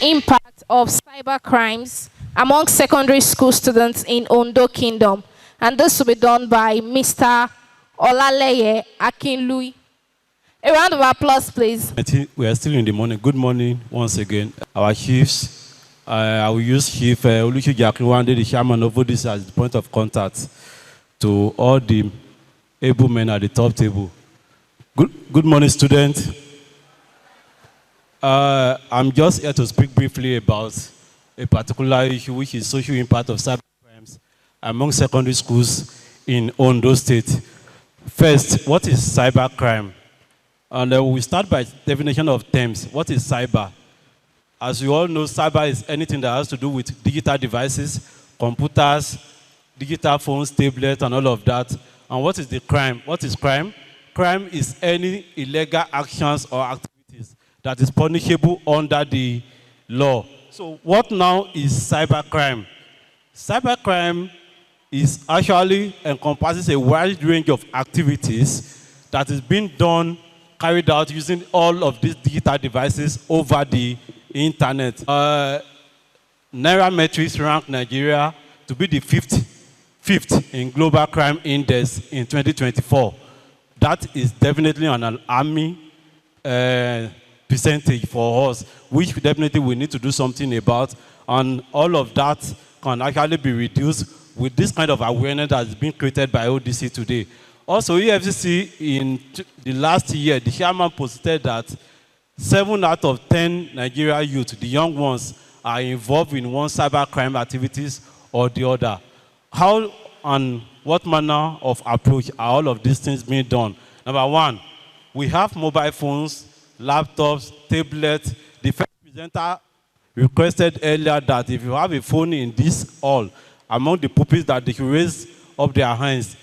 impact of cyber crimes among secondary school students in Ondo Kingdom. And this will be done by Mr. Olaleye Akinlui. A round of applause, please. We are still in the morning. Good morning once again. Our chiefs, I will use Chief Oluchi Jakiwande, the chairman of this, as the point of contact to all the able men at the top table. Good morning, students. I'm just here to speak briefly about a particular issue, which is social impact of cyber crimes among secondary schools in Ondo State. First, what is cyber crime? And we start by definition of terms. What is cyber? As you all know, cyber is anything that has to do with digital devices, computers, digital phones, tablets, and all of that. And what is the crime? What is crime? Crime is any illegal actions or activities that is punishable under the law. So what now is cybercrime? Cybercrime is actually encompasses a wide range of activities that is being done, carried out using all of these digital devices over the internet. Nairametrics ranked Nigeria to be the fifth in global crime index in 2024. That is definitely an alarming percentage for us, which definitely we need to do something about, and all of that can actually be reduced with this kind of awareness that has been created by ODC today. Also, EFCC in the last year, the chairman posted that 7 out of 10 Nigeria youth, the young ones, are involved in one cybercrime activities or the other. How and what manner of approach are all of these things being done? Number one, we have mobile phones, laptops, tablets. The first presenter requested earlier that if you have a phone in this hall, among the pupils, that they should raise up their hands,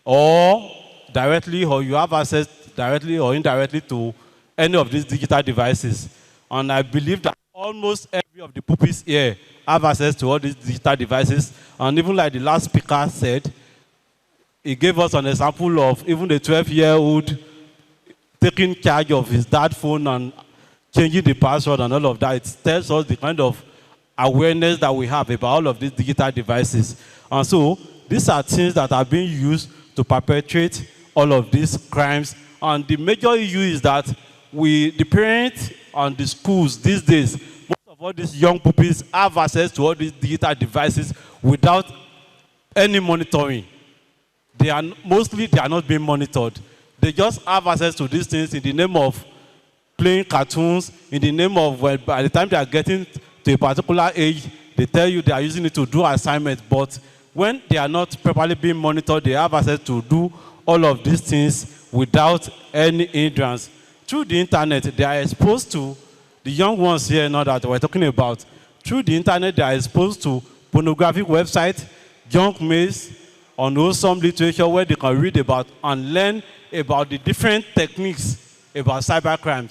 or directly, or you have access directly or indirectly to any of these digital devices. And I believe that almost every of the pupils here have access to all these digital devices. And even like the last speaker said, he gave us an example of even the 12-year-old taking charge of his dad's phone and changing the password and all of that. It tells us the kind of awareness that we have about all of these digital devices. And so these are things that are being used to perpetrate all of these crimes. And the major issue is that the parents and the schools these days, most of all these young pupils have access to all these digital devices without any monitoring. They are not being monitored. They just have access to these things in the name of playing cartoons, in the name of, well, by the time they are getting to a particular age, they tell you they are using it to do assignments. But when they are not properly being monitored, they have access to do all of these things without any hindrance. Through the internet, they are exposed to, the young ones here now that we're talking about, through the internet, they are exposed to pornographic websites, junk mails, unwholesome literature where they can read about and learn about the different techniques about cybercrime.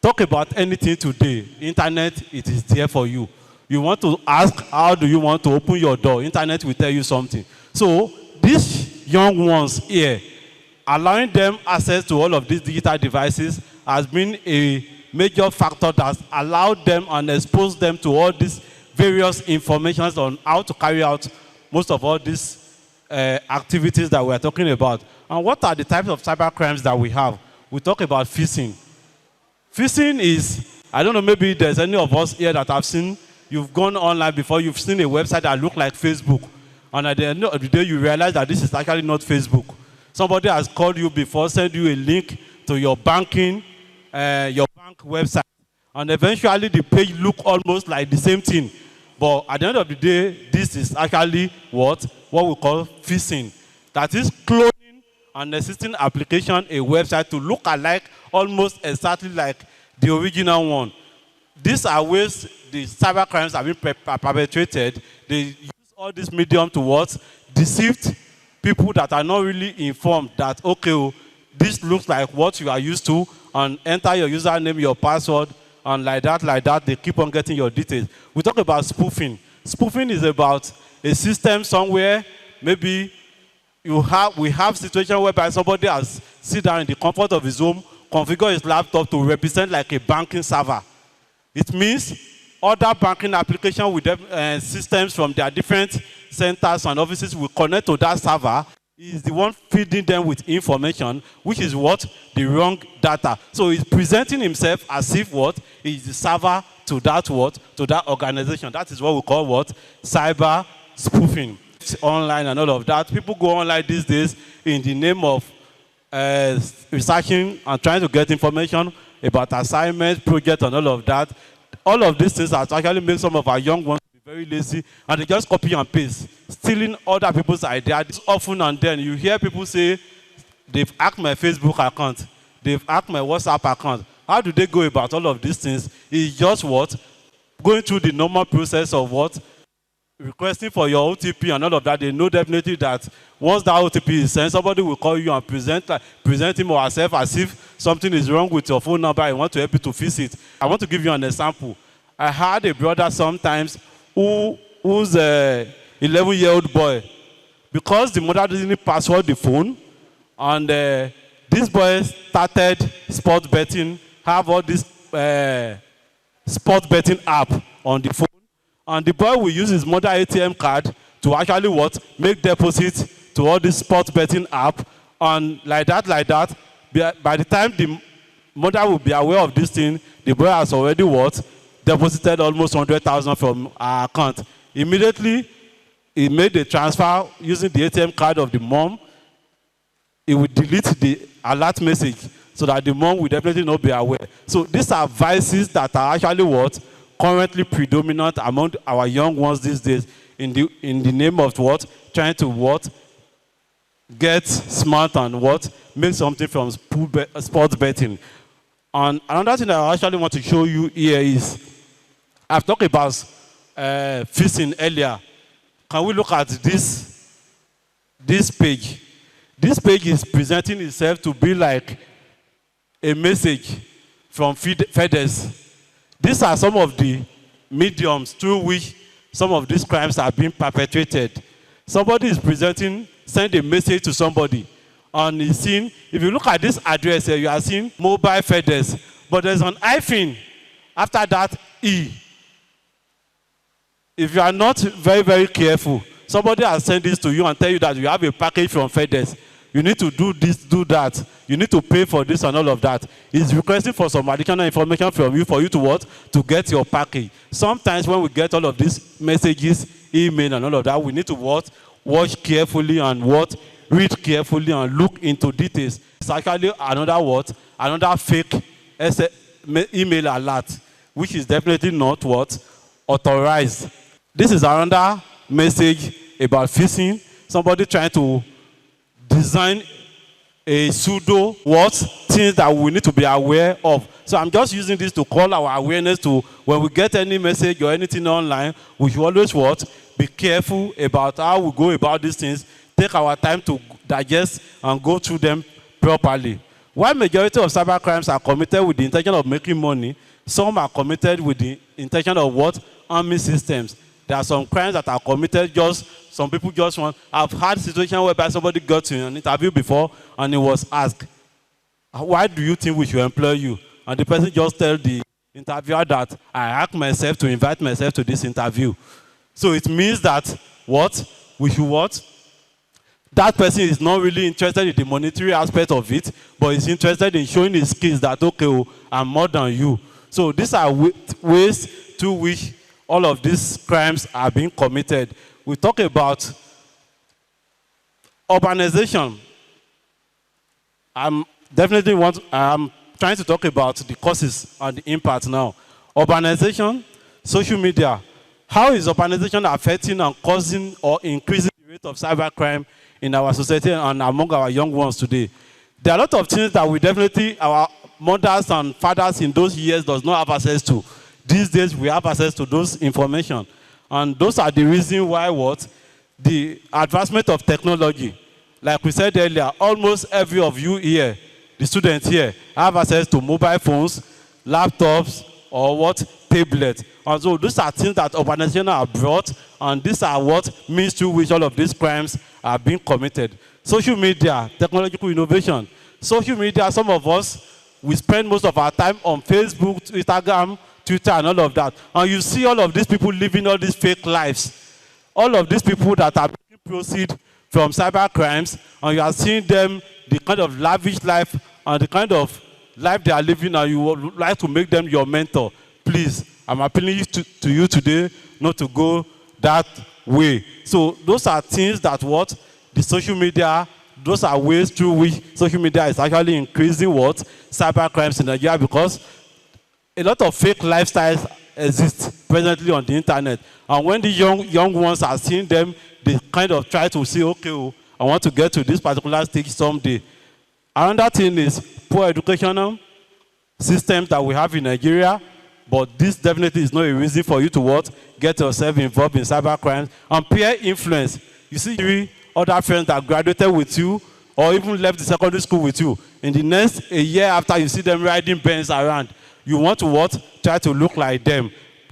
Talk about anything today. Internet, it is there for you. You want to ask, how do you want to open your door? Internet will tell you something. So these young ones here, allowing them access to all of these digital devices has been a major factor that has allowed them and exposed them to all these various informations on how to carry out most of all these activities that we're talking about. And what are the types of cyber crimes that we have? We talk about phishing. Phishing is, I don't know, maybe there's any of us here that have seen, you've gone online before, you've seen a website that looks like Facebook. And at the end of the day, you realize that this is actually not Facebook. Somebody has called you before, sent you a link to your banking, your bank website. And eventually the page looks almost like the same thing. But at the end of the day, this is actually what we call phishing. That is cloning an existing application, a website, to look alike, almost exactly like the original one. These are ways the cyber crimes have been perpetrated. They use all this medium to what? Deceive people that are not really informed that, okay, this looks like what you are used to, and enter your username, your password, and like that, they keep on getting your details. We talk about spoofing. Spoofing is about a system somewhere, maybe we have situation whereby somebody has sit down in the comfort of his home, configure his laptop to represent like a banking server. It means other banking application with systems from their different centers and offices will connect to that server. Is the one feeding them with information, which is what? The wrong data. So he's presenting himself as if what? He's the server to that what? To that organization. That is what we call what? Cyber spoofing. It's online and all of that. People go online these days in the name of researching and trying to get information about assignments, projects, and all of that. All of these things has actually made some of our young ones be very lazy, and they just copy and paste, stealing other people's ideas. Often and then you hear people say, they've hacked my Facebook account, they've hacked my WhatsApp account. How do they go about all of these things? It's just what? Going through the normal process of what? Requesting for your OTP and all of that. They know definitely that once that OTP is sent, somebody will call you and present him or herself as if something is wrong with your phone number. I want to help you to fix it. I want to give you an example. I had a brother sometimes who's a 11-year-old boy. Because the mother didn't password the phone, and this boy started sports betting, have all this sports betting app on the phone. And the boy will use his mother ATM card to actually what? Make deposits to all this sports betting app. And like that, by the time the mother will be aware of this thing, the boy has already what? Deposited almost 100,000 from our account. Immediately, he made the transfer using the ATM card of the mom. He will delete the alert message so that the mom will definitely not be aware. So these are vices that are actually what? Currently predominant among our young ones these days in the name of what? Trying to what? Get smart and what? Make something from sports betting. And another thing that I actually want to show you here is, I've talked about phishing earlier. Can we look at this page? This page is presenting itself to be like a message from FedEx. These are some of the mediums through which some of these crimes are being perpetrated. Somebody is send a message to somebody, and he's seeing, if you look at this address here, you are seeing mobile FedEx, but there's an hyphen after that E. If you are not very, very careful, somebody has sent this to you and tell you that you have a package from FedEx. You need to do this, do that. You need to pay for this and all of that. It's requesting for some additional information from you for you to what? To get your package. Sometimes when we get all of these messages, email and all of that, we need to what? Watch carefully and what? Read carefully and look into details. It's actually another what? Another fake email alert, which is definitely not what? Authorized. This is another message about phishing. Somebody trying to design a pseudo what? Things that we need to be aware of. So I'm just using this to call our awareness to when we get any message or anything online, we should always what? Be careful about how we go about these things. Take our time to digest and go through them properly. While majority of cyber crimes are committed with the intention of making money, some are committed with the intention of what? Harming systems. There are some crimes that are committed some people just want. I've had situations whereby somebody got to an interview before and he was asked, why do you think we should employ you? And the person just tell the interviewer that I hacked myself to invite myself to this interview. So it means that what? We should what? That person is not really interested in the monetary aspect of it, but is interested in showing his skills that, okay, I'm more than you. So these are ways through which all of these crimes are being committed. We talk about urbanization. I'm trying to talk about the causes and the impact now. Urbanization, social media. How is urbanization affecting and causing or increasing the rate of cybercrime in our society and among our young ones today? There are a lot of things that we definitely, our mothers and fathers in those years does not have access to. These days, we have access to those information. And those are the reasons why what? The advancement of technology. Like we said earlier, almost every of you here, the students here, have access to mobile phones, laptops, or what? Tablets. And so these are things that urbanization have brought, and these are what means through which all of these crimes are being committed. Social media, technological innovation. Social media, some of us, we spend most of our time on Facebook, Instagram, Twitter, and all of that. And you see all of these people living all these fake lives. All of these people that are making proceeds from cyber crimes, and you are seeing them, the kind of lavish life and the kind of life they are living, and you would like to make them your mentor. Please, I'm appealing to you today not to go that way. So those are things that what the social media, those are ways through which social media is actually increasing what cyber crimes in Nigeria, because a lot of fake lifestyles exist presently on the internet. And when the young ones are seeing them, they kind of try to say, okay, oh, I want to get to this particular stage someday. Another thing is poor educational systems that we have in Nigeria, but this definitely is not a reason for you to what? Get yourself involved in cyber crimes. And peer influence. You see 3 other friends that graduated with you or even left the secondary school with you. In the next a year after, you see them riding Benz around. You want to what? Try to look like them.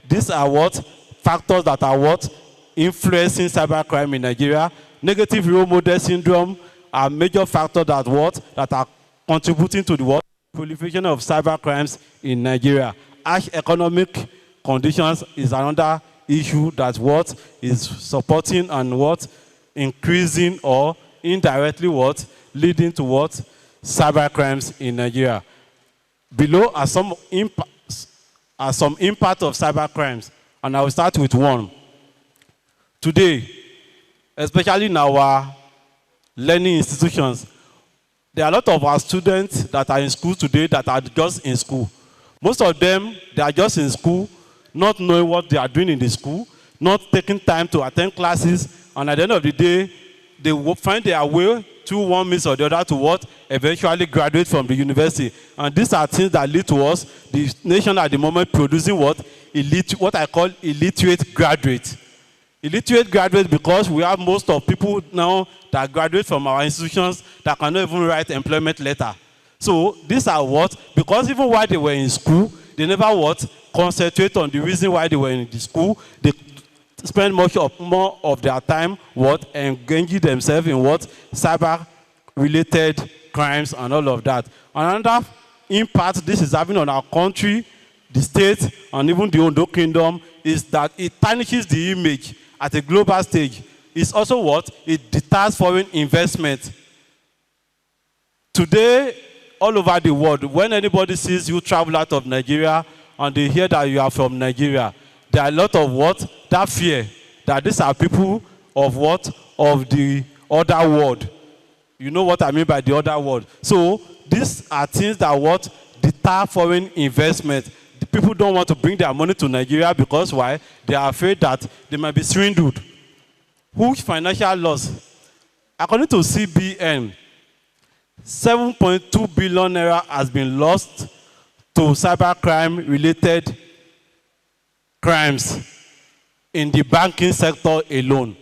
These are what? Factors that are what? Influencing cybercrime in Nigeria. Negative role model syndrome are major factors that what? That are contributing to the what? Proliferation of cybercrimes in Nigeria. Harsh economic conditions is another issue that what? Is supporting and what? Increasing or indirectly what? Leading to what? Cybercrimes in Nigeria. Below are some impact of cybercrimes, and I will start with one. Today, especially in our learning institutions, there are a lot of our students that are in school today that are just in school. Most of them, they are just in school, not knowing what they are doing in the school, not taking time to attend classes, and at the end of the day, they will find their way through one means or the other to what? Eventually graduate from the university. And these are things that lead to us, the nation at the moment, producing what? What I call illiterate graduates. Illiterate graduates because we have most of people now that graduate from our institutions that cannot even write employment letter. So these are what? Because even while they were in school, they never what? Concentrate on the reason why they were in the school. They spend more of their time what? Engaging themselves in what? Cyber-related crimes and all of that. Another impact this is having on our country, the state, and even the Ondo Kingdom is that it tarnishes the image at a global stage. It's also what? It deters foreign investment. Today, all over the world, when anybody sees you travel out of Nigeria and they hear that you are from Nigeria, there are a lot of what? That fear that these are people of what? Of the other world. You know what I mean by the other world. So these are things that what? Deter foreign investment. The people don't want to bring their money to Nigeria because why? They are afraid that they might be swindled. Huge financial loss. According to CBN, 7.2 billion naira has been lost to cybercrime-related crimes in the banking sector alone.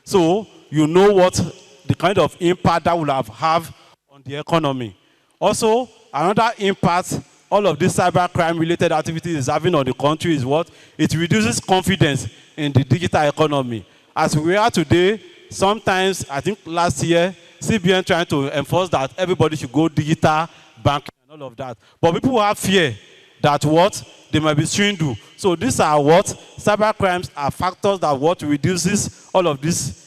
So you know what the kind of impact that will have on the economy. Also, another impact all of this cybercrime-related activities is having on the country is what? It reduces confidence in the digital economy. As we are today, sometimes, I think last year, CBN trying to enforce that everybody should go digital banking and all of that. But people have fear that what? They might be swindled. So these are what? Cyber crimes are factors that what reduces all of this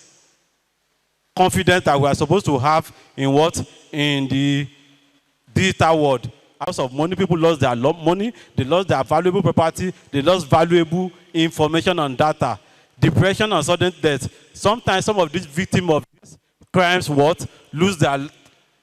confidence that we are supposed to have in what? In the digital world. House of money, people lost their money, they lost their valuable property, they lost valuable information and data. Depression and sudden death. Sometimes some of these victims of these crimes what? Lose their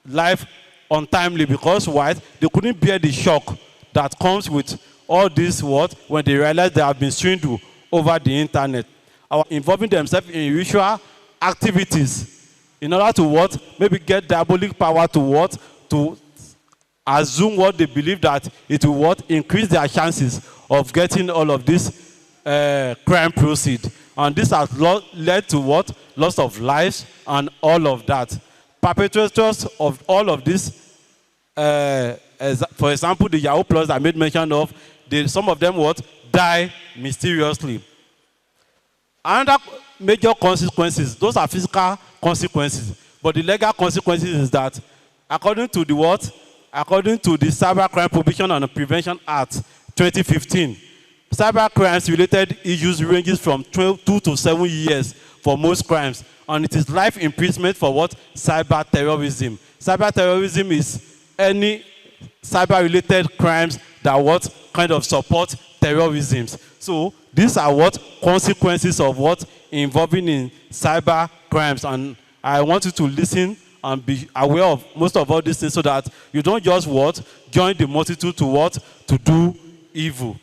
life untimely because why? They couldn't bear the shock that comes with all this what? When they realize they have been swindled over the internet. Or involving themselves in ritual activities in order to what? Maybe get diabolic power to what? To assume what they believe that it will what? Increase their chances of getting all of this crime proceed. And this has led to what? Loss of lives and all of that. Perpetrators of all of this, for example, the Yahoo Plus I made mention of, some of them what? Die mysteriously. Another major consequences, those are physical consequences. But the legal consequences is that according to the what? According to the Cybercrime Prohibition and Prevention Act 2015, Cyber crimes related issues ranges from 2 to 7 years for most crimes. And it is life imprisonment for what? Cyber terrorism. Cyber terrorism is any cyber related crimes that what kind of support terrorism. So these are what consequences of what involving in cyber crimes. And I want you to listen and be aware of most of all these things so that you don't just what? Join the multitude to what? To do evil.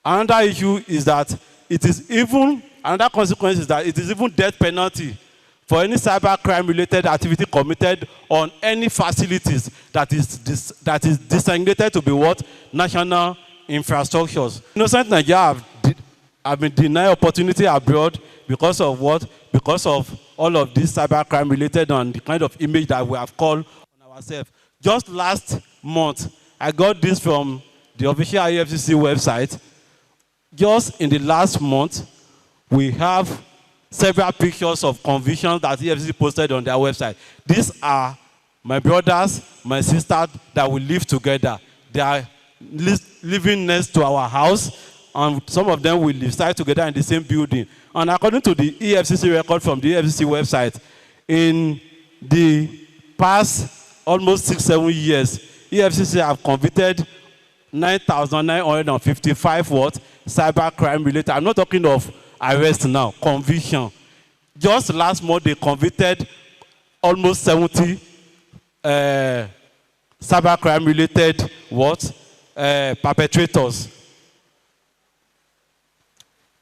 Another issue is that it is even, another consequence is that it is even death penalty for any cyber crime related activity committed on any facilities that is designated to be what? National infrastructures. Innocent Nigeria have been denied opportunity abroad because of what? Because of all of this cyber crime related and the kind of image that we have called on ourselves. Just last month, I got this from the official EFCC website. Just in the last month, we have several pictures of convictions that EFCC posted on their website. These are my brothers, my sisters that we live together. They are living next to our house, and some of them will reside together in the same building. And according to the EFCC record from the EFCC website, in the past almost 6-7 years, EFCC have convicted 9,955 what? Cyber crime related. I'm not talking of arrest now, conviction. Just last month, they convicted almost 70 cyber crime related what? Perpetrators.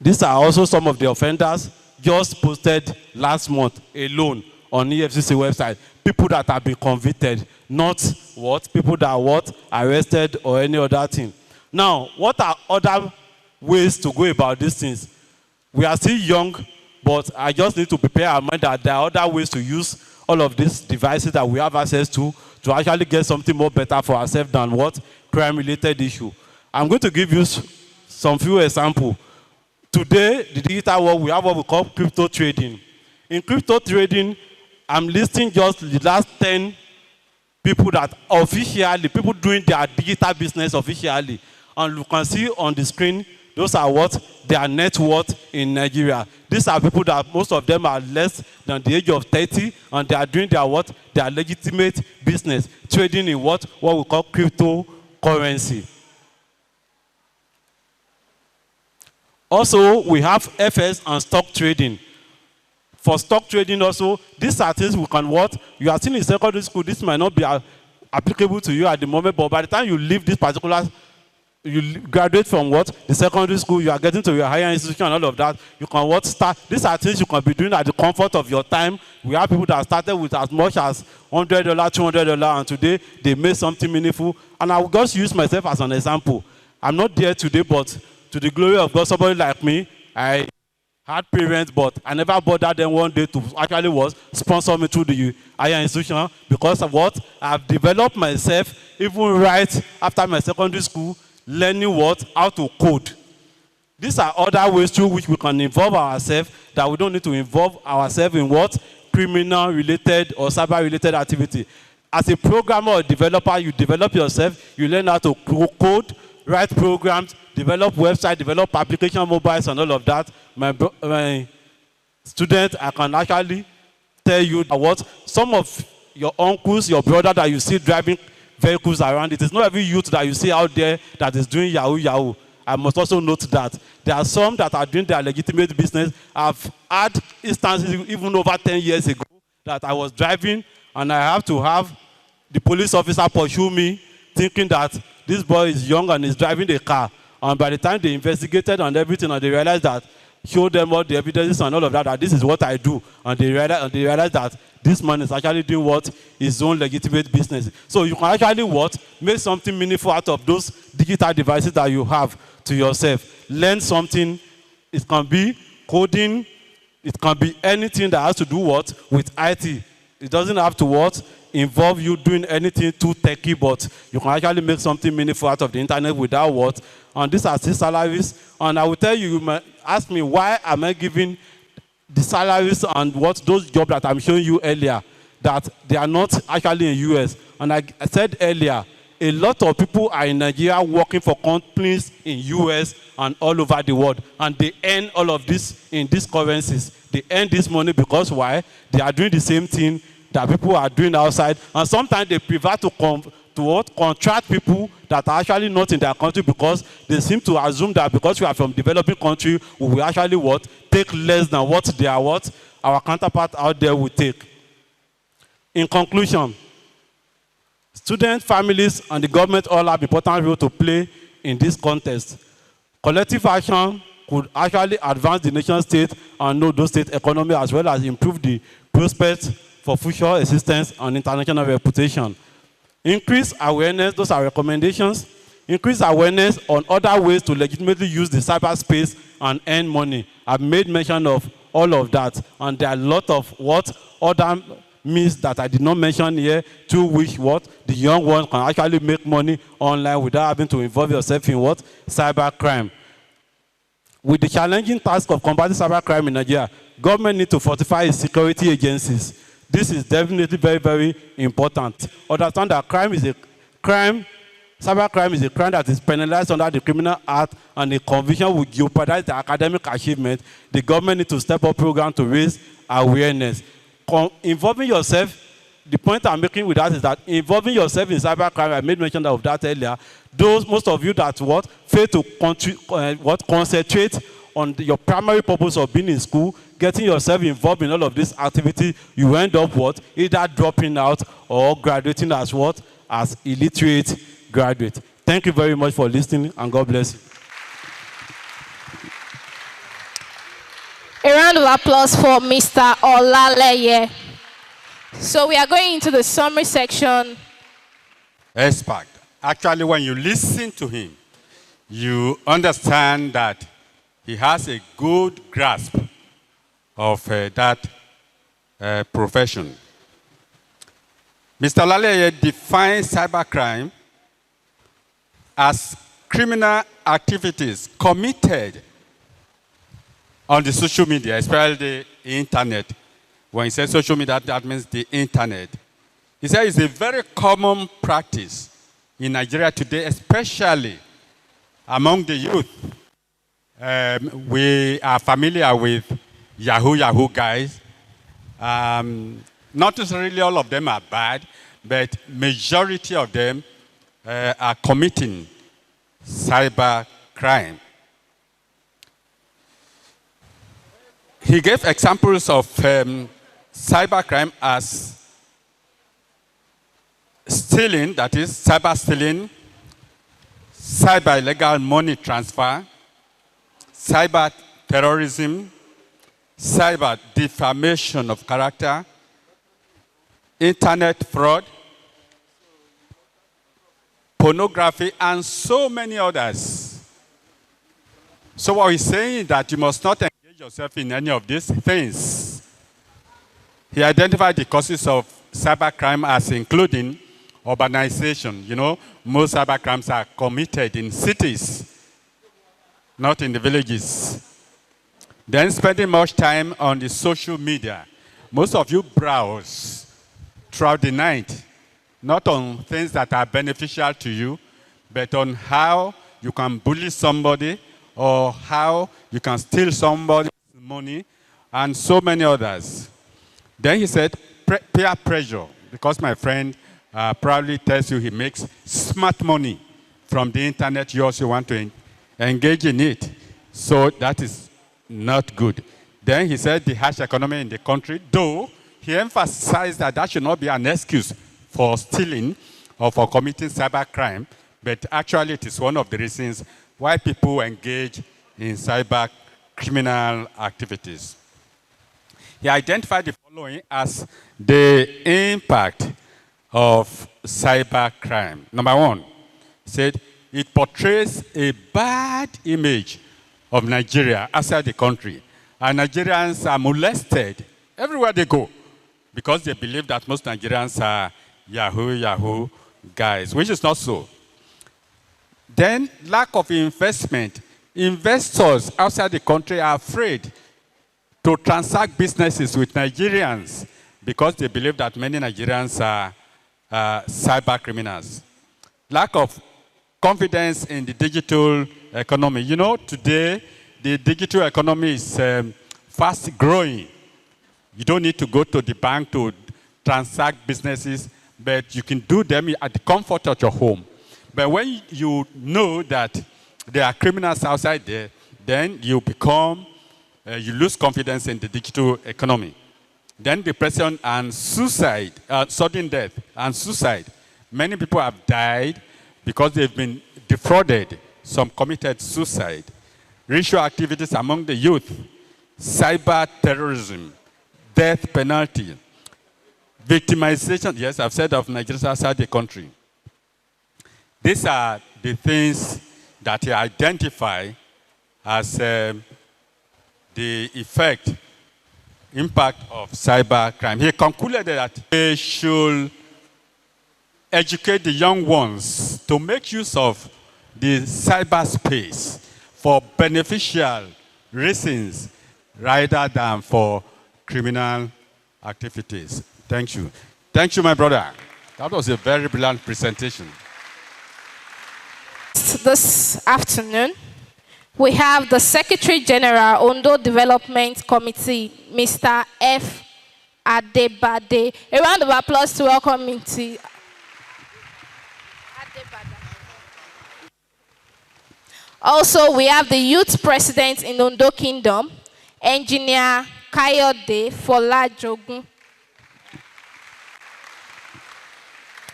These are also some of the offenders just posted last month alone on EFCC website. People that have been convicted, not what? People that are what? Arrested or any other thing. Now, what are other ways to go about these things? We are still young, but I just need to prepare our mind that there are other ways to use all of these devices that we have access to actually get something more better for ourselves than what? Crime-related issue. I'm going to give you some few examples. Today, the digital world, we have what we call crypto trading. In crypto trading, I'm listing just the last 10 people that officially, people doing their digital business officially. And you can see on the screen, those are what? Their net worth in Nigeria. These are people that most of them are less than the age of 30, and they are doing their what? Their legitimate business, trading in what? What we call cryptocurrency. Also, we have FS and stock trading. For stock trading also, these are things we can what? You are still in secondary school, this might not be applicable to you at the moment, but by the time you leave this particular, you graduate from what? The secondary school, you are getting to your higher institution and all of that, you can what? Start. These are things you can be doing at the comfort of your time. We have people that started with as much as $100, $200, and today they made something meaningful. And I will just use myself as an example. I'm not there today, but to the glory of God, somebody like me, I had parents, but I never bothered them one day to actually was sponsor me through the higher institution because of what? I've developed myself even right after my secondary school, learning what? How to code. These are other ways through which we can involve ourselves that we don't need to involve ourselves in what? Criminal related or cyber related activity. As a programmer or developer, you develop yourself, you learn how to code, write programs, develop websites, develop application mobiles and all of that. My students, I can actually tell you what some of your uncles, your brother that you see driving vehicles around, it is not every youth that you see out there that is doing Yahoo Yahoo. I must also note that there are some that are doing their legitimate business. I've had instances even over 10 years ago that I was driving and I have to have the police officer pursue me thinking that this boy is young and is driving a car. And by the time they investigated and everything, and they realized that, showed them all the evidences and all of that, that this is what I do. And they realized that this man is actually doing what? His own legitimate business. So you can actually what? Make something meaningful out of those digital devices that you have to yourself. Learn something. It can be coding. It can be anything that has to do what? With IT. It doesn't have to what? Involve you doing anything too techy, but you can actually make something meaningful out of the internet without what? And these are still salaries. And I will tell you, you might ask me, why am I giving the salaries and what those jobs that I'm showing you earlier, that they are not actually in US? And I said earlier, a lot of people are in Nigeria working for companies in US and all over the world, and they earn all of this in these currencies. They earn this money because why? They are doing the same thing that people are doing outside, and sometimes they prefer to contract people that are actually not in their country, because they seem to assume that because we are from developing country, we will actually take less than what they are our counterpart out there will take. In conclusion, students, families, and the government all have important role to play in this context. Collective action could actually advance the nation state and those state economy, as well as improve the prospects for future existence and international reputation. Increase awareness, those are recommendations. Increase awareness on other ways to legitimately use the cyberspace and earn money. I've made mention of all of that, and there are a lot of other means that I did not mention here, through which the young ones can actually make money online without having to involve yourself in cybercrime. With the challenging task of combating cybercrime in Nigeria, government needs to fortify its security agencies. This is definitely very, very important. Understand that cybercrime is a crime that is penalized under the Criminal Act, and a conviction will jeopardize the academic achievement. The government needs to step up programs to raise awareness. Involving yourself, the point I'm making with that is that involving yourself in cybercrime, I made mention of that earlier, most of you that fail to concentrate on your primary purpose of being in school, getting yourself involved in all of this activity, you end up either dropping out or graduating as illiterate graduate. Thank you very much for listening, and God bless you. A round of applause for Mr. Olaleye. So we are going into the summary section. Expert. Actually, when you listen to him, you understand that he has a good grasp of that profession. Mr. Olaleye defines cybercrime as criminal activities committed on the social media, especially the internet. When he says social media, that means the internet. He said it's a very common practice in Nigeria today, especially among the youth. We are familiar with Yahoo guys. Not necessarily all of them are bad, but majority of them are committing cyber crime. He gave examples of cybercrime as stealing, that is cyber stealing, cyber illegal money transfer, cyber terrorism, cyber defamation of character, internet fraud, pornography, and so many others. So what he's saying is that you must not engage yourself in any of these things. He identified the causes of cybercrime as including urbanization. You know, most cybercrimes are committed in cities, not in the villages. Then spending much time on the social media. Most of you browse throughout the night, not on things that are beneficial to you, but on how you can bully somebody or how you can steal somebody's money and so many others. Then he said peer pressure, because my friend probably tells you he makes smart money from the internet. You also want to engage in it. So that is not good. Then he said the harsh economy in the country, though he emphasized that that should not be an excuse for stealing or for committing cybercrime, but actually it is one of the reasons why people engage in cyber criminal activities. He identified the following as the impact of cybercrime. Number one, he said it portrays a bad image of Nigeria outside the country. And Nigerians are molested everywhere they go because they believe that most Nigerians are Yahoo guys, which is not so. Then lack of investment. Investors outside the country are afraid to transact businesses with Nigerians because they believe that many Nigerians are cyber criminals. lack of confidence in the digital economy. You know, today, the digital economy is fast growing. You don't need to go to the bank to transact businesses, but you can do them at the comfort of your home. But when you know that there are criminals outside there, then you lose confidence in the digital economy. Then depression and suicide, sudden death and suicide. Many people have died because they've been defrauded. Some committed suicide. Racial activities among the youth, cyber terrorism, death penalty, victimization. Yes, I've said of Nigeria outside the country. These are the things that he identified as the impact of cyber crime. He concluded that they should educate the young ones to make use of the cyberspace for beneficial reasons rather than for criminal activities. Thank you. Thank you, my brother. That was a very brilliant presentation. This afternoon, we have the Secretary General, Ondo Development Committee, Mr. F. Adebade. A round of applause to welcome him to Adebade. Also, we have the Youth President in Ondo Kingdom, Engineer Kayode Folajogun.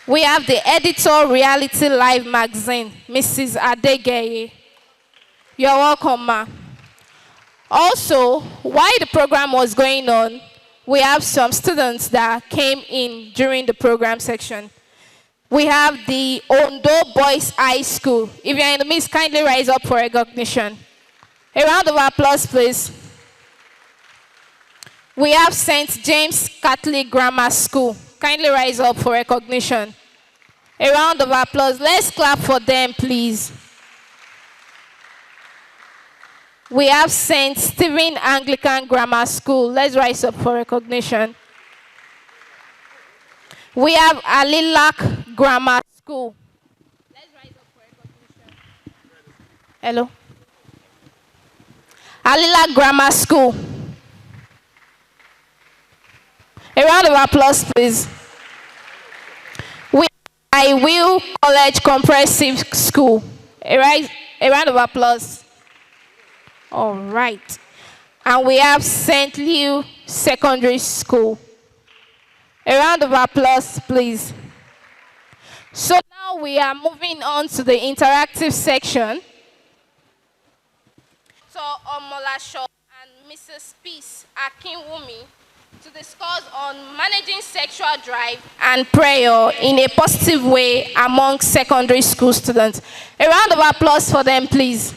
We have the editor, Reality Live Magazine, Mrs. Adegeye. You're welcome, ma. Also, while the program was going on, we have some students that came in during the program section. We have the Ondo Boys High School. If you're in the midst, kindly rise up for recognition. A round of applause, please. We have St. James Catholic Grammar School. Kindly rise up for recognition. A round of applause. Let's clap for them, please. We have St. Stephen Anglican Grammar School. Let's rise up for recognition. We have Alilak Grammar School. Let's rise up for recognition. Hello. Alilak Grammar School. A round of applause, please. We have I Will College Comprehensive School. A round of applause. All right. And we have St. Leo Secondary School. A round of applause, please. So now we are moving on to the interactive section. So Omolasho and Mrs. Peace Akinwumi to discuss on managing sexual drive and prayer in a positive way among secondary school students. A round of applause for them, please.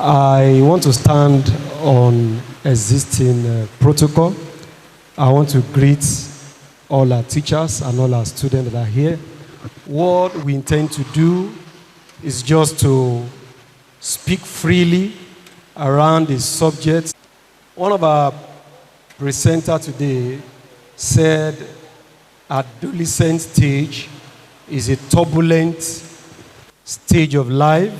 I want to stand on existing protocol. I want to greet all our teachers and all our students that are here. What we intend to do is just to speak freely around the subject. One of our presenters today said adolescent stage is a turbulent stage of life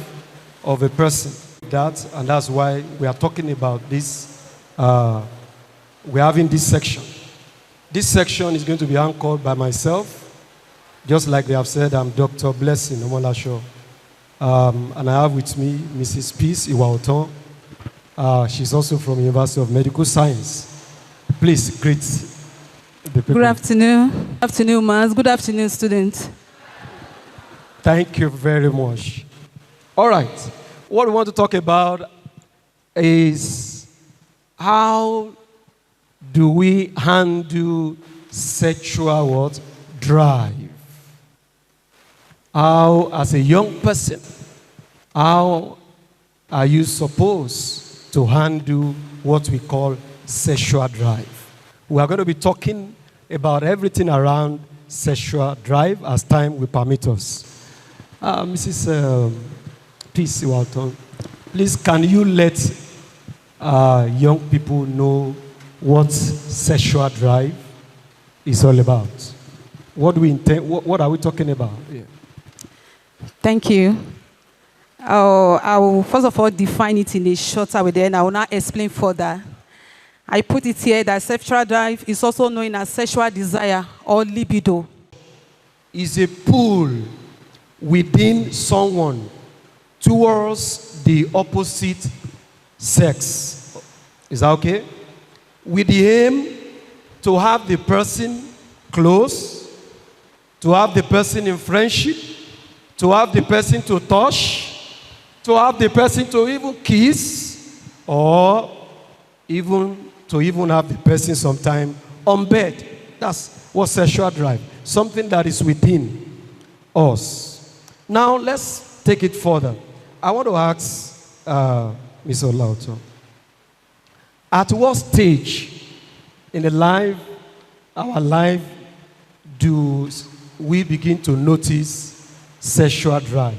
of a person. And that's why we are talking about this. We're having this section. This section is going to be anchored by myself. Just like they have said, I'm Dr. Blessing Omolasho. And I have with me Mrs. Peace Iwaoton. She's also from University of Medical Science. Please greet the people. Good afternoon. Good afternoon, Mars. Good afternoon, students. Thank you very much. All right. What we want to talk about is how do we handle sexual what? Drive. How, as a young person, how are you supposed to handle what we call sexual drive? We are going to be talking about everything around sexual drive as time will permit us. Mrs. Peace Walton, please can you let young people know what sexual drive is all about? What do we intend? What are we talking about? Yeah. Thank you. I will first of all define it in a shorter way, then I will now explain further. I put it here that sexual drive is also known as sexual desire or libido. Is a pull within someone towards the opposite sex. Is that okay? With the aim to have the person close, to have the person in friendship, to have the person to touch, to have the person to even kiss, or even to even have the person sometime on bed. That's what sexual drive. Something that is within us. Now let's take it further. I want to ask Ms. Olauto, at what stage in our life, do we begin to notice sexual drive?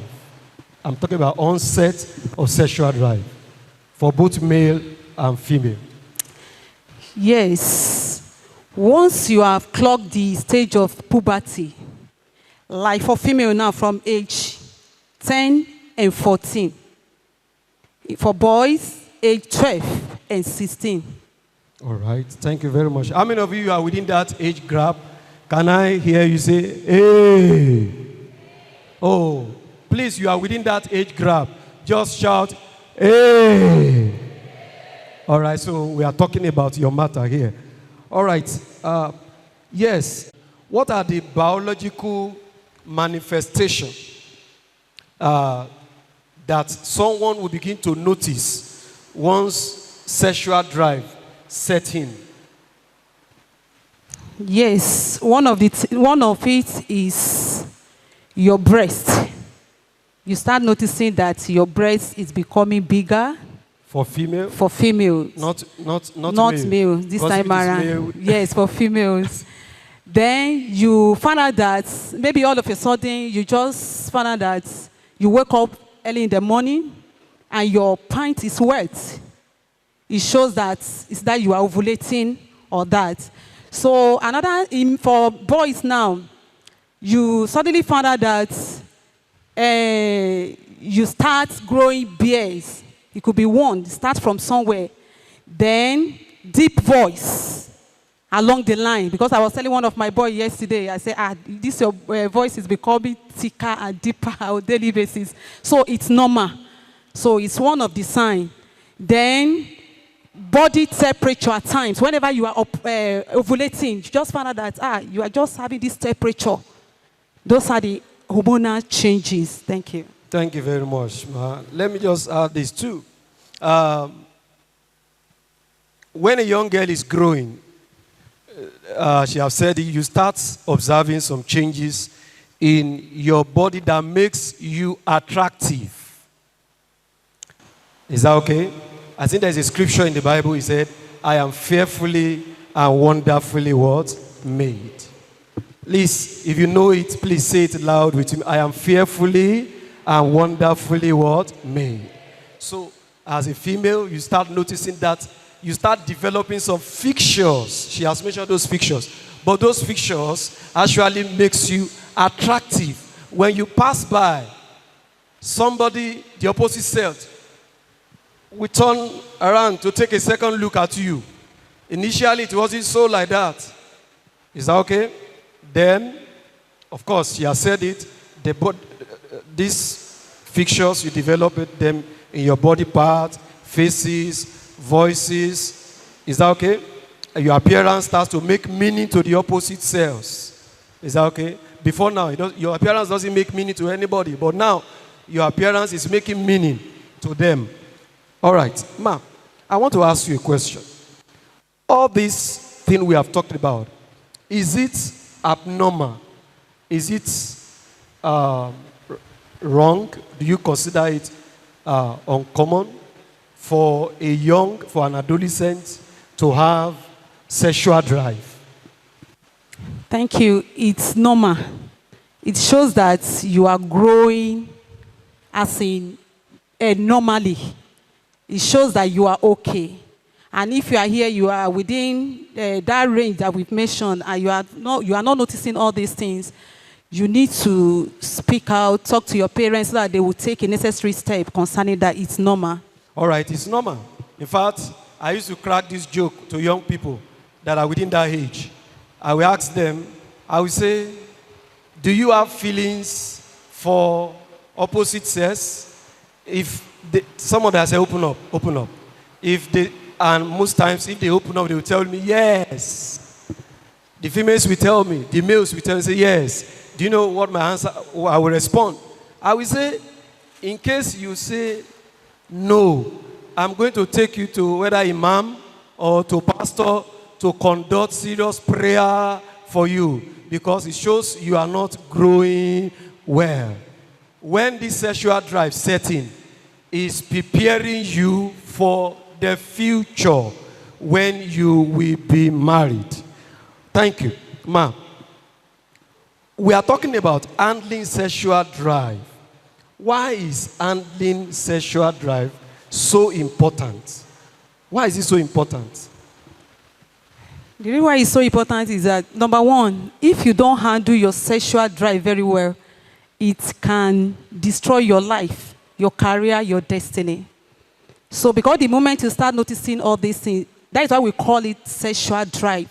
I'm talking about onset of sexual drive for both male and female. Yes. Once you have clocked the stage of puberty, like for female now from age 10 and 14. For boys, age 12 and 16. All right. Thank you very much. How many of you are within that age gap? Can I hear you say, hey? Oh, please, you are within that age gap. Just shout, hey. All right, so we are talking about your matter here. All right. Yes. What are the biological manifestations that someone will begin to notice once sexual drive set in? Yes, one of it is your breast. You start noticing that your breast is becoming bigger. For female? For female. Not male. This time around. Yes, for females. Then you find out that maybe all of a sudden you just find out that you wake up early in the morning and your pint is wet. It shows that it's that you are ovulating or that. So for boys now, you suddenly find out that you start growing beards. It could be one, start from somewhere. Then deep voice along the line. Because I was telling one of my boys yesterday, I said, this your voice is becoming thicker and deeper on a daily basis. So it's normal. So it's one of the signs. Then body temperature at times. Whenever you are ovulating, you just find out that you are just having this temperature. Those are the hormonal changes. Thank you. Thank you very much, ma. Let me just add this too. When a young girl is growing, she has said you start observing some changes in your body that makes you attractive. Is that okay? I think there's a scripture in the Bible. It said, I am fearfully and wonderfully what? Made. Please, if you know it, please say it loud with me. I am fearfully and wonderfully what? Made. So, as a female, you start noticing that you start developing some fixtures. She has mentioned those fixtures. But those fixtures actually makes you attractive. When you pass by somebody, the opposite sex, we turn around to take a second look at you. Initially, it wasn't so like that. Is that okay? Then, of course, she has said it. These fixtures, you develop them in your body part, faces, voices. Is that okay? Your appearance starts to make meaning to the opposite sex. Is that okay? Before now, your appearance doesn't make meaning to anybody. But now, your appearance is making meaning to them. All right. Ma, I want to ask you a question. All this thing we have talked about, is it abnormal? Is it wrong? Do you consider it uncommon for an adolescent to have sexual drive? Thank you. It's normal. It shows that you are growing as in normally. It shows that you are okay. And if you are here, you are within that range that we've mentioned, and you are not noticing all these things, you need to speak out, talk to your parents so that they will take a necessary step concerning that. It's normal. All right, it's normal. In fact, I used to crack this joke to young people that are within that age. I will ask them, I will say, do you have feelings for opposite sex? If someone that say, open up, open up. And most times, if they open up, they will tell me, yes. The females will tell me, the males will tell me, say, yes. Do you know what my answer, I will respond? I will say, in case you say no, I'm going to take you to whether imam or to pastor to conduct serious prayer for you, because it shows you are not growing well. When this sexual drive setting is preparing you for the future when you will be married. Thank you, ma'am. We are talking about handling sexual drive. Why is handling sexual drive so important? Why is it so important? The reason why it's so important is that, number one, if you don't handle your sexual drive very well, it can destroy your life, your career, your destiny. So because the moment you start noticing all these things, that is why we call it sexual drive.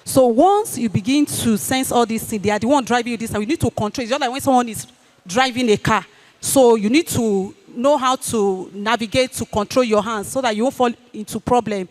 So once you begin to sense all these things, they are the one driving you this, and you need to control. It's just like when someone is driving a car. So you need to know how to navigate, to control your hands so that you won't fall into problem.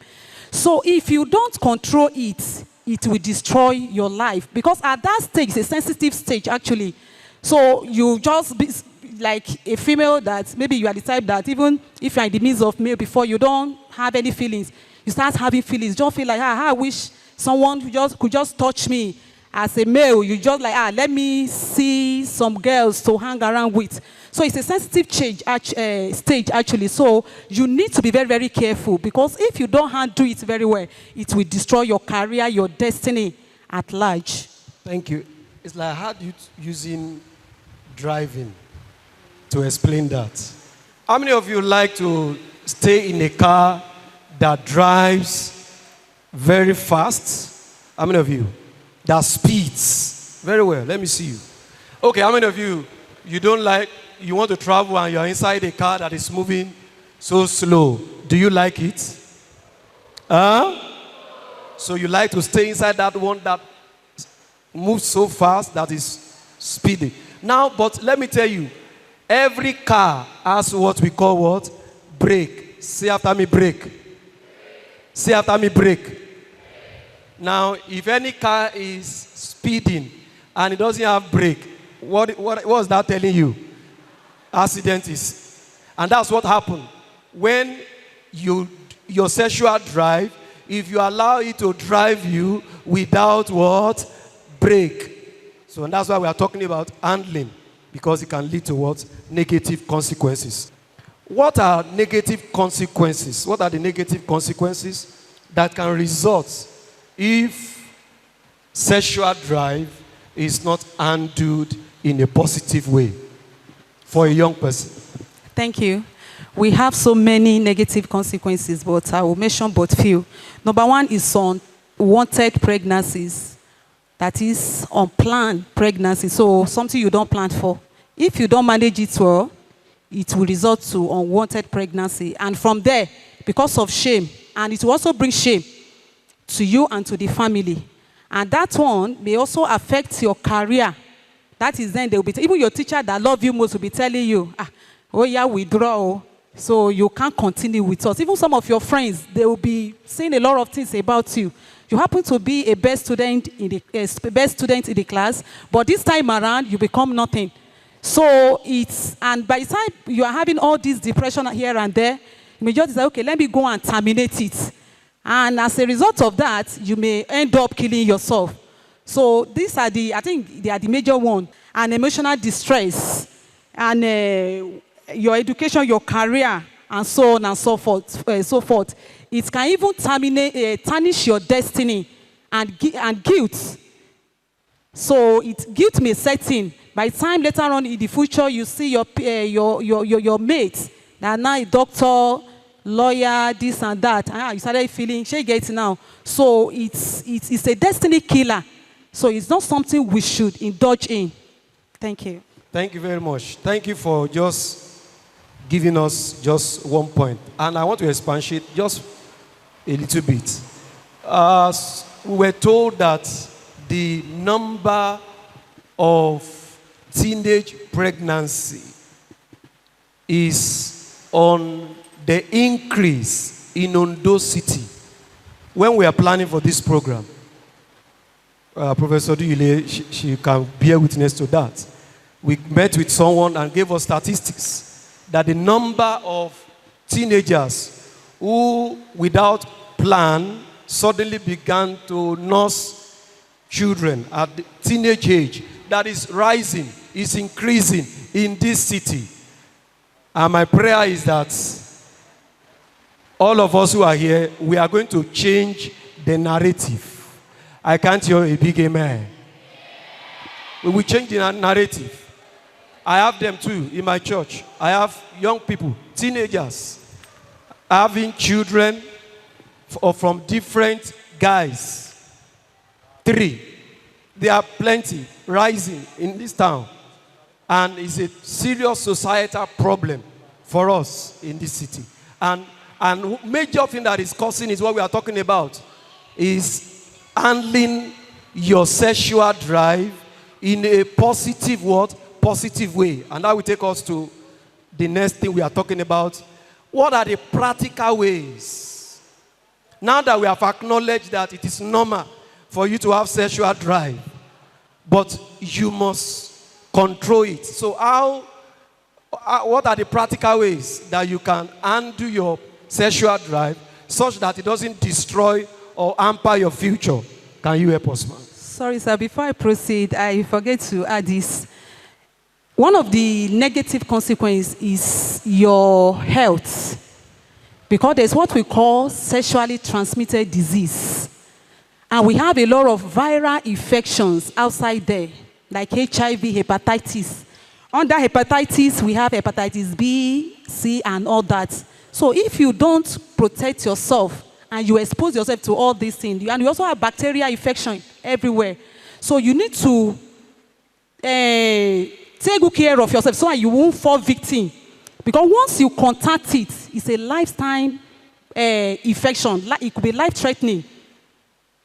So if you don't control it, it will destroy your life. Because at that stage, it's a sensitive stage, actually. So you just be like a female that maybe you are the type that even if you are in the midst of male before, you don't have any feelings. You start having feelings. You don't feel like, I wish someone could just touch me. As a male, you just like, let me see some girls to hang around with. So it's a sensitive stage, actually. So you need to be very, very careful, because if you don't handle it very well, it will destroy your career, your destiny at large. Thank you. It's like hard using driving to explain that. How many of you like to stay in a car that drives very fast? How many of you? That speeds very well? Let me see you. Okay, how many of you, you want to travel and you're inside a car that is moving so slow? Do you like it? So you like to stay inside that one that moves so fast, that is speedy. Now, but let me tell you, every car has what we call what? Brake. Say after me, brake. Say after me, brake. Now, if any car is speeding and it doesn't have brake, what was that telling you? Accident is. And that's what happened. When your sexual drive, if you allow it to drive you without what? Brake. So and that's why we are talking about handling, because it can lead to what? Negative consequences. What are negative consequences? What are the negative consequences that can result if sexual drive is not handled in a positive way for a young person? Thank you. We have so many negative consequences, but I will mention but few. Number one is unwanted pregnancies. That is unplanned pregnancy. So something you don't plan for. If you don't manage it well, it will result to unwanted pregnancy. And from there, because of shame, and it will also bring shame to you and to the family. And that one may also affect your career. That is then they will be, even your teacher that love you most will be telling you, oh yeah, withdraw. So you can't continue with us. Even some of your friends, they will be saying a lot of things about you. You happen to be a best student in the class, but this time around, you become nothing. So and by the time you are having all this depression here and there, you may just say, okay, let me go and terminate it. And as a result of that, you may end up killing yourself. So these are I think they are the major one. And emotional distress, and your education, your career, and so on and so forth. It can even tarnish your destiny and guilt. So guilt may set in. By the time later on in the future, you see your mates that are now a doctor, lawyer, this and that. You started feeling, she gets now. So it's a destiny killer. So it's not something we should indulge in. Thank you. Thank you very much. Thank you for just giving us just one point. And I want to expatiate just a little bit. We were told that the number of teenage pregnancy is on the increase in Ondo City. When we are planning for this program, Professor Duyule, she can bear witness to that. We met with someone and gave us statistics that the number of teenagers who, without plan, suddenly began to nurse children at the teenage age, that is rising, is increasing in this city. And my prayer is that all of us who are here, we are going to change the narrative. I can't hear a big amen. We will change the narrative. I have them too in my church. I have young people, teenagers, having children from different guys. 3. There are plenty rising in this town. And it's a serious societal problem for us in this city. And major thing that is causing is what we are talking about, is handling your sexual drive in a positive what? Positive way. And that will take us to the next thing we are talking about. What are the practical ways? Now that we have acknowledged that it is normal for you to have sexual drive, but you must control it. So what are the practical ways that you can undo your sexual drive such that it doesn't destroy or hamper your future? Can you help us, ma'am? Sorry, sir. Before I proceed, I forget to add this. One of the negative consequences is your health, because there's what we call sexually transmitted disease. And we have a lot of viral infections outside there, like HIV, hepatitis. Under hepatitis, we have hepatitis B, C, and all that. So if you don't protect yourself and you expose yourself to all these things, and you also have bacterial infection everywhere, so you need to take good care of yourself so that you won't fall victim. Because once you contact it, it's a lifetime infection. It could be life-threatening.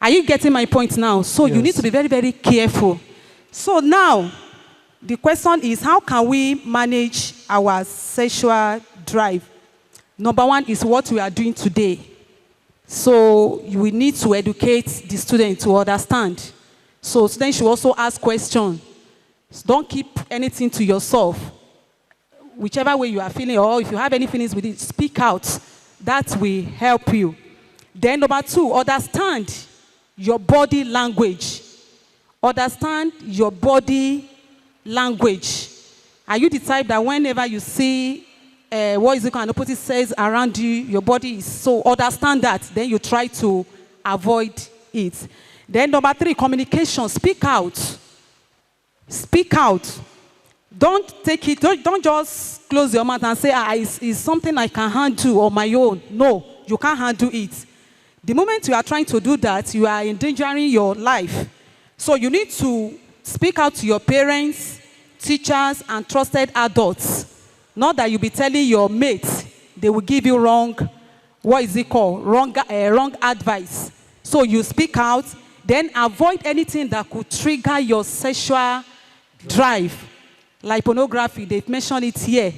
Are you getting my point now? So yes. You need to be very, very careful. So now, the question is, how can we manage our sexual drive? Number one is what we are doing today. So we need to educate the student to understand. So students should also ask questions. Don't keep anything to yourself. Whichever way you are feeling, or if you have any feelings with it, speak out. That will help you. Then number 2, understand your body language. Understand your body language. Are you the type that whenever you see what is it called, opposite says around you, your body is so, understand that, then you try to avoid it. Then number 3, communication. Speak out. Speak out. Don't take it, don't just close your mouth and say, it's something I can handle on my own. No, you can't handle it. The moment you are trying to do that, you are endangering your life. So you need to speak out to your parents, teachers, and trusted adults. Not that you'll be telling your mates, they will give you wrong advice. So you speak out, then avoid anything that could trigger your sexual drive. Like pornography, they've mentioned it here.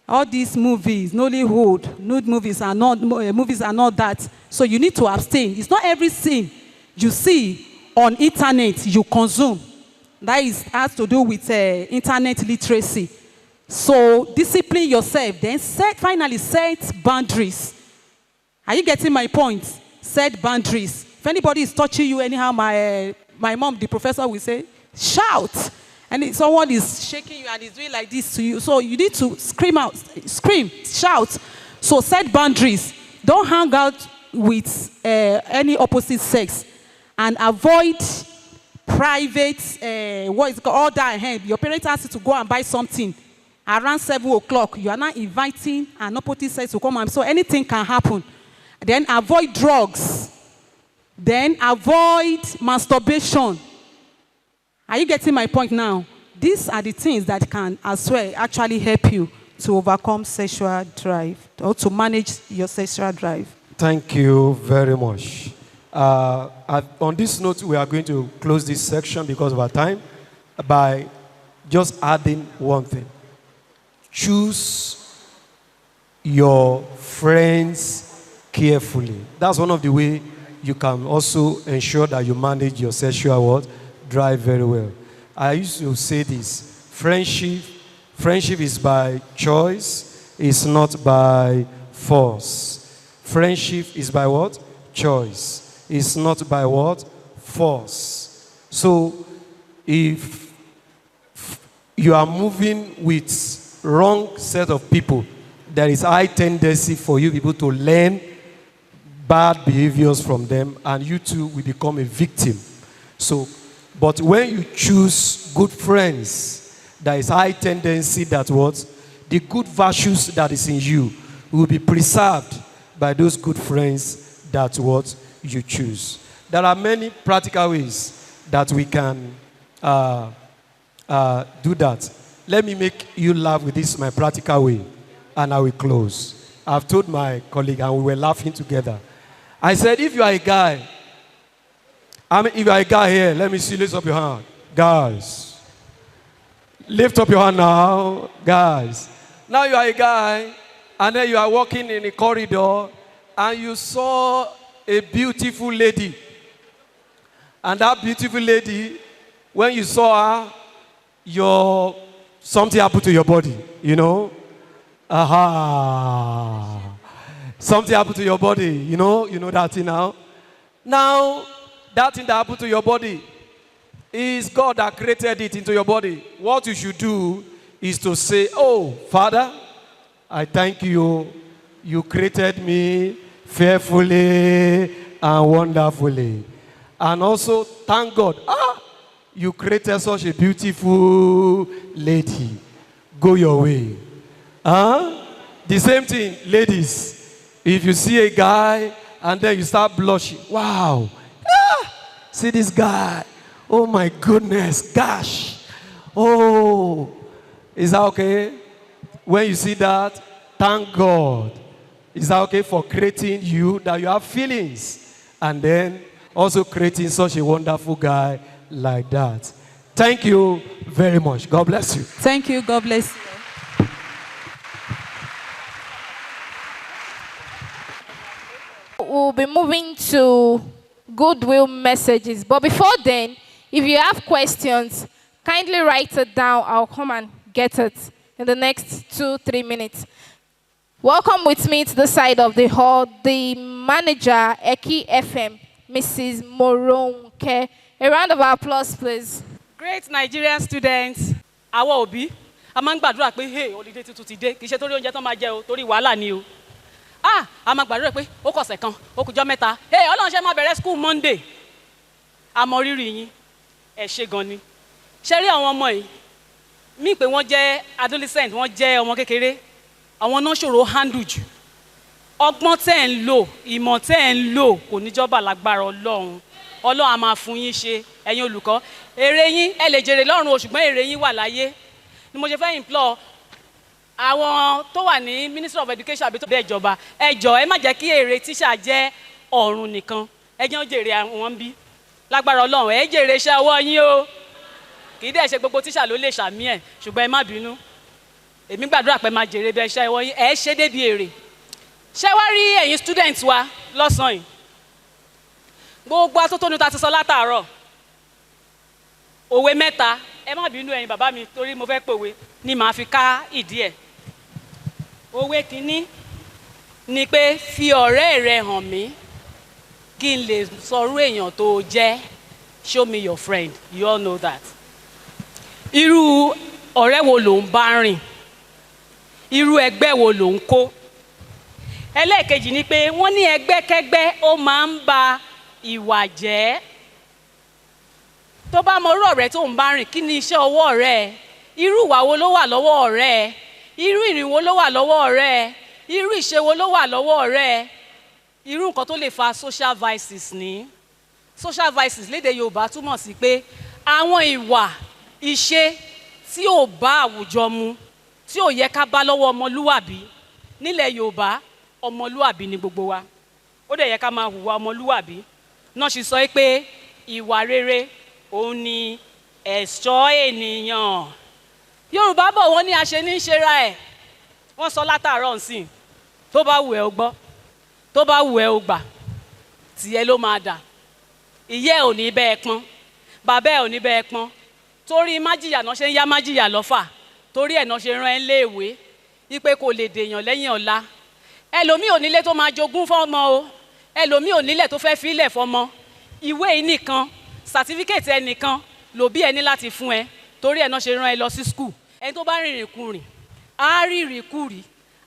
All these movies, Nollywood, nude movies are not that. So you need to abstain. It's not everything you see on internet you consume. That has to do with internet literacy. So discipline yourself. Then finally set boundaries. Are you getting my point? Set boundaries. If anybody is touching you anyhow, my mom, the professor, will say, shout. And if someone is shaking you and is doing like this to you, so you need to scream out, scream, shout. So set boundaries. Don't hang out with any opposite sex, and avoid private, order ahead. Your parents ask you to go and buy something around 7 o'clock. You are not inviting an opposite sex to come, and so anything can happen. Then avoid drugs. Then avoid masturbation. Are you getting my point now? These are the things that can as well actually help you to overcome sexual drive or to manage your sexual drive. Thank you very much. On this note, we are going to close this section because of our time by just adding one thing. Choose your friends carefully. That's one of the ways you can also ensure that you manage your sexual drive very well. I used to say this: friendship is by choice, it's not by force. Friendship is by what? Choice. It's not by what? Force. So if you are moving with wrong set of people, there is high tendency for you people to learn bad behaviors from them, and you too will become a victim. So, but when you choose good friends, there is high tendency that what? The good virtues that is in you will be preserved by those good friends that what you choose. There are many practical ways that we can do that. Let me make you laugh with this, my practical way, and I will close. I've told my colleague, and we were laughing together. I said, if you are a guy, if you are a guy here, let me see, lift up your hand. Guys, lift up your hand now, guys. Now you are a guy, and then you are walking in a corridor, and you saw a beautiful lady. And that beautiful lady, when you saw her, something happened to your body, you know? Aha. Something happened to your body, you know that thing now? Now, that thing that happened to your body is God that created it into your body. What you should do is to say, oh, Father, I thank you. You created me fearfully and wonderfully. And also, thank God, you created such a beautiful lady. Go your way. The same thing, ladies. If you see a guy and then you start blushing, wow, see this guy. Oh my goodness, gosh. Oh, is that okay? When you see that, thank God. Is that okay for creating you, that you have feelings, and then also creating such a wonderful guy like that? Thank you very much. God bless you. Thank you. God bless you. We'll be moving to goodwill messages. But before then, if you have questions, kindly write it down. I'll come and get it in the next 2-3 minutes. Welcome with me to the side of the hall, the manager, Eki FM, Mrs. Moronke. A round of applause, please. Great Nigerian students, àwa òbí, a máa ń gbàdúrà pé hey, holiday tuntun ti dé, kì í ṣe torí oúnjẹ tó máa jẹ o, torí wàhálà ni o. A máa gbàdúrà pé ó kọ̀sẹ̀ kan, ó kùjọ́ mẹ́ta. Hey, Ọlọ́run ṣe máa bẹ̀rẹ̀ school Monday. A mọ rírì yín, ẹ ṣé gan ni. Ṣé rí àwọn ọmọ yìí? Mí pé wọ́n jẹ́ adolescent, wọ́n jẹ́ ọmọ kékeré. Àwọn náà ṣòro handle jù. Ọgbọ́n tẹ́ ń lò, ìmọ̀ tẹ́ ń lò kò ní jọba lágbára Ọlọ́run. Ọlọ́run á máa fún yín ṣe, ẹ̀yin olùkọ́. Èrè yín ẹ lè jèrè lọ́run o, ṣùgbọ́n èrè yín wà láyé. Ni mo ṣe fẹ́ implore àwọn tó wà ní Ministry of Education àbí tó bẹ́ẹ̀ jọba, ẹ jọ̀ọ́ ẹ má jẹ́ kí èrè tíṣà jẹ́ ọ̀run nìkan. Ẹ jẹ́ ó jèrè àwọn bí. Lágbára Ọlọ́run, ẹ jèrè iṣẹ́ ọwọ́ yín o. Kì í dẹ̀ ṣe gbogbo tíṣà ló lè ṣàmì ẹ̀, ṣùgbọ́n ẹ má bínú. Èmi gbàdúrà pé máa jèrè bí iṣẹ́ ọwọ́ yín, ẹ ṣe débi èrè. Ṣé wá rí ẹ̀yin students wa lọ́sàn-án yìí? Gbogbo atótónu ta ti sọ látàárọ̀. Òwe mẹ́ta, ẹ má bínú ẹ̀yin bàbá mi torí mo fẹ́ pòwe ni màá fi ká ìdí ẹ̀. Òwe kìíní ni pé fi ọ̀rẹ́ rẹ hàn mí kí n lè sọrú èèyàn tó jẹ́. Show me your friend, you all know that. Irú ọ̀rẹ́ wo ló ń bá rìn? Irú ẹgbẹ́ wo ló ń kó? Ẹlẹ́ẹ̀kejì ni pé wọ́n ní ẹgbẹ́kẹ́gbẹ́ ó máa ń ba ìwà jẹ́. Tó bá mọ irú ọ̀rẹ́ tó ń bá rìn, kí ni iṣẹ́ ọwọ́ rẹ̀? Irú ìwà wo ló wà lọ́wọ́ rẹ̀? Irú ìrìn wo ló wà lọ́wọ́ rẹ̀? Irú ìṣe wo ló wà lọ́wọ́ rẹ̀? Irú nǹkan tó lè fa social vices ní. Social vices lédè Yorùbá túmọ̀ sí pé àwọn ìwà, ìṣe tí ò bá àwùjọ mu tí ò yẹ ká bá lọ́wọ́ ọmọlúwàbí nílẹ̀ Yorùbá ọmọlúwàbí ni gbogbo wa ó dẹ̀ yẹ ká máa hùwà ọmọlúwàbí náà sì sọ pé ìwà rere òun ni ẹ̀ṣọ́ ènìyàn Yorùbá bọ̀ wọ́n ní àṣẹ ní í ṣera ẹ̀ wọ́n sọ látàárọ̀ nsìn tó bá wù ẹ́ o gbọ́ tó bá wù ẹ́ o gbà tìyẹ ló máa dà ìyẹ́ ò ní bẹ́ẹ̀ pọ́n bàbá ẹ̀ ò ní bẹ́ẹ̀ pọ́n torí májìyà náà ṣe ń yá májìyà lọ́fà torí ẹ̀ náà ṣe rán ẹ léèwé wípé kò lè dèèyàn lẹ́yìn ọ̀la ẹlòmíì ò nílé tó máa jogún fọ́mọ o ẹlòmíì ò nílẹ̀ tó fẹ́ filẹ̀ fọ́mọ ìwé yìí nìkan sàtífíkẹ̀tì ẹ nìkan lòbí ẹ ní láti fún ẹ torí ẹ̀ náà ṣe rán ẹ lọ sí skul ẹni tó bá rìnrìn kurìn á rìnrìn kùrì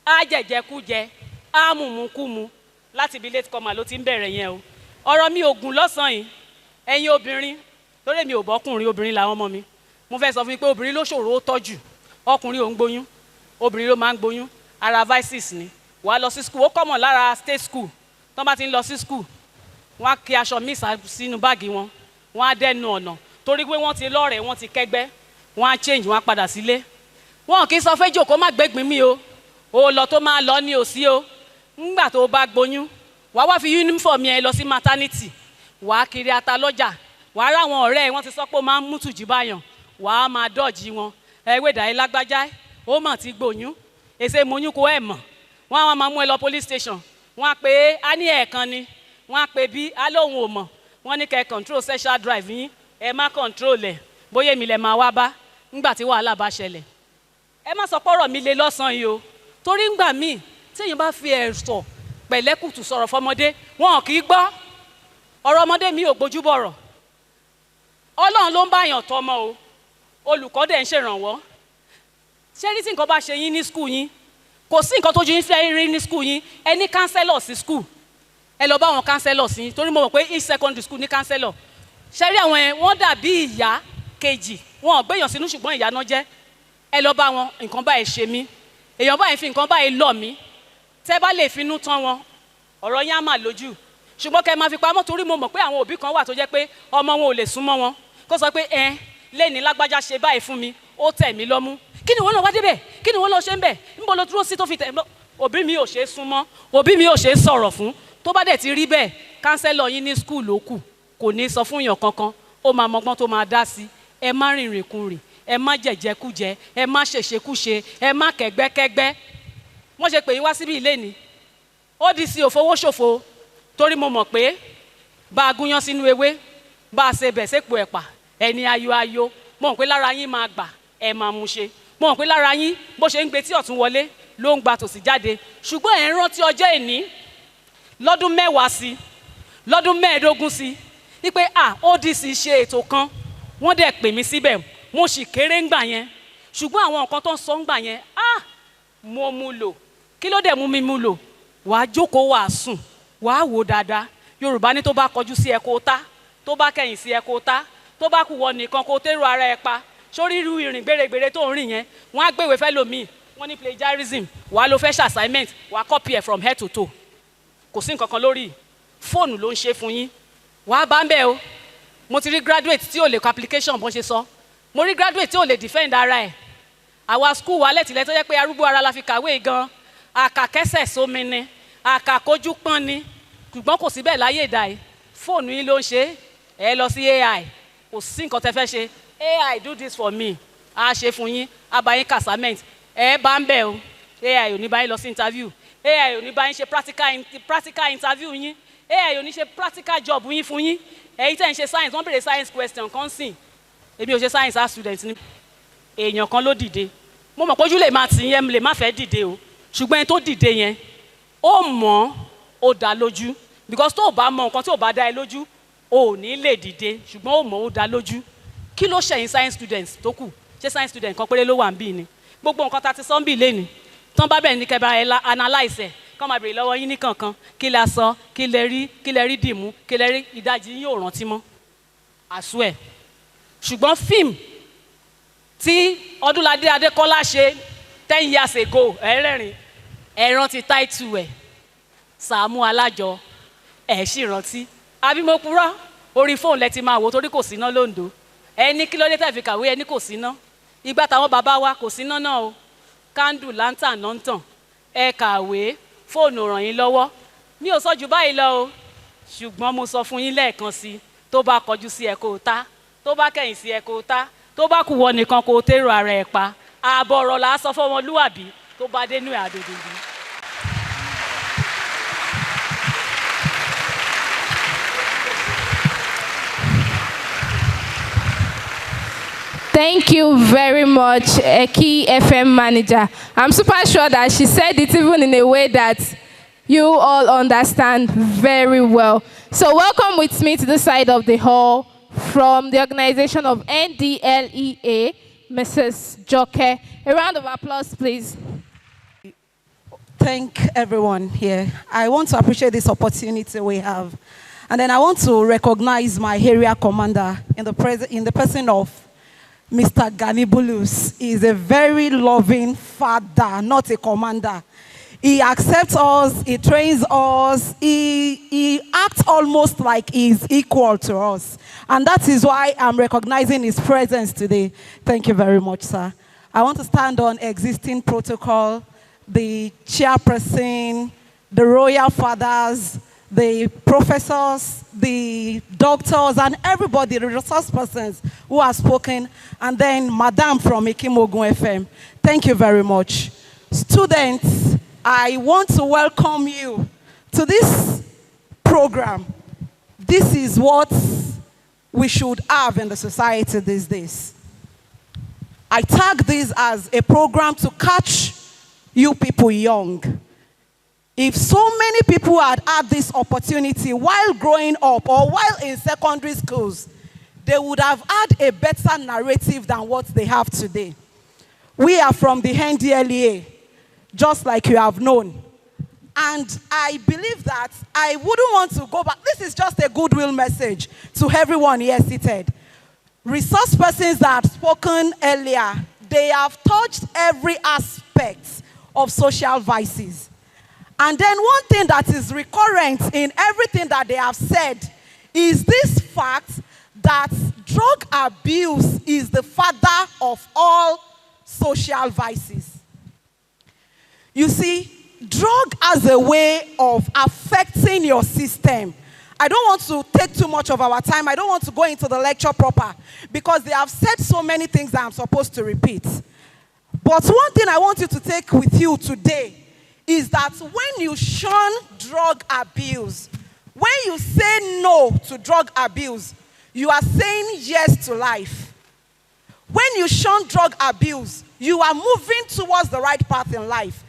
á jẹjẹkújẹ á mùmúkúmu láti ibi late comer ló ti ń bẹ̀rẹ̀ yẹn o ọ̀rọ̀ mi ò gùn lọ́sàn-án yìí ẹ̀yin obìnrin torí mi ò bọ́kùnrin obìnrin làwọn ọmọ mi mo fẹ́ sọ fún yín pé obìnrin ló ṣòro ó tọ́jú ọkùnrin ò ń gbóyún obìnrin ló máa ń gbóyún ara vices ni wàá lọ sí school ó kọ́mọ̀ lára state school tán bá ti ń lọ sí school wọ́n á kí aṣọ míì sínú báàgì wọn wọ́n á dẹ́nu ọ̀nà torí pé wọ́n ti lọ́rẹ̀ẹ́ wọ́n ti kẹ́gbẹ́ wọ́n á change wọ́n á padà sílé wọn kì í sọ fẹ́jọ́ kó má gbẹ́gbin mi o ò lọ tó máa lọ ní òsí o ńgbà tó bá gbóyún wàá wá fi uniform yẹn lọ sí maternity wàá kiri ata lọ́jà wàá ráwọn ọ̀rẹ́ ẹ̀ wọ́n ti sọ pé ó máa ń mú tùjú báyàn wàá máa dọ́ọ̀jì wọn ẹ̀wẹ̀dà ẹ̀ lágbájá ó mọ̀ ti gbóyún èsè mọ́yún kó ẹ̀ mọ̀ wọ́n á máa mú ẹ lọ police station wọ́n á pè é á ní ẹ̀ẹ̀kan ni wọ́n á pè bí á lóun ò mọ̀ wọ́n ní kẹ́ control sexual drive yín ẹ má control ẹ̀ bóyá èmi lẹ̀ máa wá bá ńgbà tí wàhálà bá ṣẹlẹ̀ ẹ má sọ pọ́rọ̀ mi le lọ́sàn-án yìí o torí ńgbà míì téèyàn bá fi ẹ̀sọ̀ pẹ̀lẹ́kùtù sọ̀rọ̀ fọmọdé wọn kì í gbọ́ ọ̀rọ̀ ọmọdé mi ò gbójú bọ̀rọ̀ Ọlọ́run ló ń báyàn tọ́mọ o olùkọ́ dẹ̀ ń ṣèrànwọ́ ṣé rí tí nǹkan bá ṣe yín ní skul yín kò sí nǹkan tójú yín fẹ́ rí ní skul yín ẹ ní kánsẹ́lọ̀ sí skul ẹ lọ bá àwọn kánsẹ́lọ̀ sí torí mo mọ̀ pé each secondary school ní kánsẹ́lọ̀ ṣé rí àwọn ẹ wọ́n dàbí ìyá kejì wọn ò gbéyàn sínú ṣùgbọ́n ìyá náà jẹ́ ẹ lọ bá wọn nǹkan báyìí ṣe mí èèyàn báyìí fi nǹkan báyìí lọ̀ mí tẹ́ bá lè finú tán wọn ọ̀rọ̀ yín á mà lójú ṣùgbọ́n kẹ́ ẹ máa fi pamọ́ torí mo mọ̀ pé àwọn òbí kan wà tó jẹ́ pé ọmọ wọn ò lè súnmọ́ wọn kó sọ pé lẹ́ni lágbájá ṣe báyìí fún mi ó tẹ̀ mí lọ́mú kí ni wọ́n lọ wá débẹ̀ kí ni wọ́n lọ ṣe ń bẹ̀ níbo ló dúró sí tó fi tẹ̀ òbí mi ò ṣe é súnmọ́ òbí mi ò ṣe é sọ̀rọ̀ fún tó bá dẹ̀ ti rí bẹ́ẹ̀ kánsẹ́lọ̀ yín ní skul ló kù kò ní sọ fún yàn kankan ó máa mọgbọ́n tó máa dá sí ẹ má rìnrìn kùnrìn ẹ má jẹ̀jẹ̀kújẹ ẹ má ṣèṣekúṣe ẹ má kẹ̀gbẹ́kẹ́gbẹ́ wọ́n ṣe pè yín wá síbí ilé ni ó di sí òfowó ṣòfò torí mo mọ̀ pé bá a gúnyán sínú ewé bá a ṣe bẹ̀ sépò ẹ̀pà ẹni ayo mo mọ̀ pé lára yín máa gbà ẹ máa mú ṣe mo mọ̀ pé lára yín bó ṣe ń gbé tí ọ̀tún wọlé ló ń gba tòsí jáde ṣùgbọ́n ẹ̀ ń rántí ọjọ́ ìní lọ́dún 10 sí lọ́dún 15 sí wípé ODC ṣe ètò kan wọ́n dẹ̀ pè mí síbẹ̀ mo sì kéré ńgbà yẹn ṣùgbọ́n àwọn nǹkan tó ń sọ ńgbà yẹn mo mú lò kí ló dẹ̀ mú mi mú lò wàá jókòó wàá sùn wàá wò dáadáa Yorùbá ní tó bá kọjú sí ẹ kó tá tó bá kẹ̀yìn sí ẹ kó tá tó bá kù wọ nìkan kó tẹ́rù ara ẹ pa sórí irú ìrìn gbèrègbèrè tó ń rìn yẹn wọ́n á gbéwèé fẹ́ lòmíì wọ́n ní plagiarism wàá lo fẹ́ ṣe assignment wàá copy ẹ̀ from head to toe kò sí nǹkan kan lórí fóònù ló ń ṣe fún yín wàá bá ń bẹ̀ o mo ti rí graduate tí ò lè kọ application bọ́n ṣe sọ mo rí graduate tí ò lè defend ara ẹ̀ àwa school wa lẹ́tìlẹ́ tó jẹ́ pé arúgbó ara la fi kàwé gan àkàkẹ́sẹ̀ sómi ni àkàkójú pọ́n ni ṣùgbọ́n kò sí bẹ́ẹ̀ láyé ìdá yìí fóònù yín ló ń ṣe ẹ lọ sí AI kò sí nǹkan tẹ́ fẹ́ ṣe AI do this for me a ṣe fún yín a bá yín kà assignment ẹ bá ń bẹ̀ o AI ò ní bá yín lọ sí interview AI ò ní bá yín ṣe practical interview yín AI ò ní ṣe practical job yín fún yín ẹ̀yin tẹ́ ń ṣe science wọ́n béèrè science question kan sìn èmi ò ṣe science as student ni èèyàn kan ló dìde mo mọ̀ pójú lè máa tì yẹn lè má fẹ́ dìde o ṣùgbọ́n ẹni tó dìde yẹn ó mọ̀ ó dá lójú because tó o bá mọ nǹkan tí ò bá dá ẹ lójú o ò ní lè dìde ṣùgbọ́n ó mọ̀ ó dá lójú kí ló ṣẹ̀yìn science students tó kù ṣé science student kan péré ló wà ń bí ni gbogbo nǹkan tá ti sọ ń bì lẹ́ni tán bá bẹ̀rẹ̀ ní kẹba ẹ̀ analyse ẹ̀ kọ́ máa bèrè lọ́wọ́ yín ní kankan kí la sọ kí lẹ rí dìmú kí lẹ rí ìdajì yín ò rántí mọ́ àsú ẹ̀ ṣùgbọ́n fíìmù tí Ọdúnládé Adékọ́lá ṣe 10 years ago ẹ̀rẹ́rìn rántí táìtù ẹ̀ Sàámú Alájọ sì rántí àbí mo purọ́ orí fóònù lẹ ti máa wò torí kò síná l'Ondo ẹni kí ló dé tẹ̀ fi kàwé ẹni kò síná ìgbà táwọn bàbá wa kò sí náà o kándù lantern náà ń tàn ẹ kàwé fóònù ràn yín lọ́wọ́ mi ò sọ jù báyìí lọ o ṣùgbọ́n mo sọ fún yín lẹ́ẹ̀kan sí tó bá kọjú sí ẹ kó o ta tó bá kẹ̀yìn sí ẹ kó o ta tó bá kù wọ nìkan kó o tèrò ara ẹ pa ààbọ̀ ọ̀rọ̀ là á sọ fọmọlúwàbí tó bá dénú ẹ̀ àdòdòdò. Thank you very much, Eki FM manager. I'm super sure that she said it even in a way that you all understand very well. So welcome with me to the side of the hall from the organization of NDLEA, Mrs. Joke. A round of applause, please. Thank everyone here. I want to appreciate this opportunity we have. And then I want to recognize my area commander in the person of Mr. Ganibulus. He is a very loving father, not a commander. He accepts us, he trains us, he acts almost like he's equal to us. And that is why I'm recognizing his presence today. Thank you very much, sir. I want to stand on existing protocol, the chairperson, the royal fathers, the professors, the doctors, and everybody, the resource persons who have spoken, and then Madam from Ekimogun FM. Thank you very much. Students, I want to welcome you to this program. This is what we should have in the society these days. I tag this as a program to catch you people young. If so many people had had this opportunity while growing up or while in secondary schools, they would have had a better narrative than what they have today. We are from the NDLEA, just like you have known. And I believe that I wouldn't want to go back. This is just a goodwill message to everyone here seated. Resource persons that have spoken earlier, they have touched every aspect of social vices. And then one thing that is recurrent in everything that they have said is this fact that drug abuse is the father of all social vices. You see, drug has a way of affecting your system. I don't want to take too much of our time. I don't want to go into the lecture proper because they have said so many things that I'm supposed to repeat. But one thing I want you to take with you today is that when you shun drug abuse, when you say no to drug abuse, you are saying yes to life. When you shun drug abuse, you are moving towards the right path in life.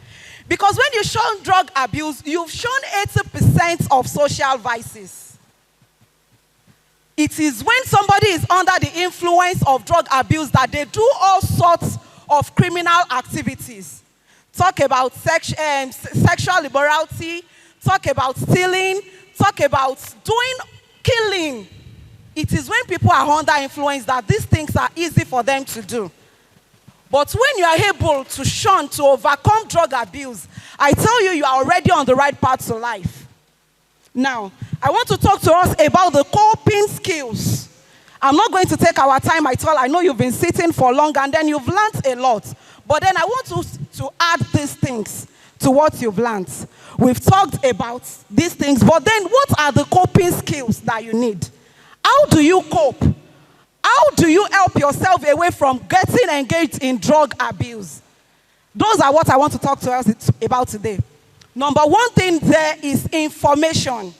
Because when you shun drug abuse, you've shown 80% of social vices. It is when somebody is under the influence of drug abuse that they do all sorts of criminal activities. Talk about sexual immorality, talk about stealing, talk about killing. It is when people are under influence that these things are easy for them to do. But when you are able to shun, to overcome drug abuse, I tell you, you are already on the right path to life. Now, I want to talk to us about the coping skills. I'm not going to take our time at all. I know you've been sitting for long and then you've learned a lot. But then I want to add these things to what you've learned. We've talked about these things, but then what are the coping skills that you need? How do you cope? How do you help yourself away from getting engaged in drug abuse? Those are what I want to talk to us about today. Number one thing there is information.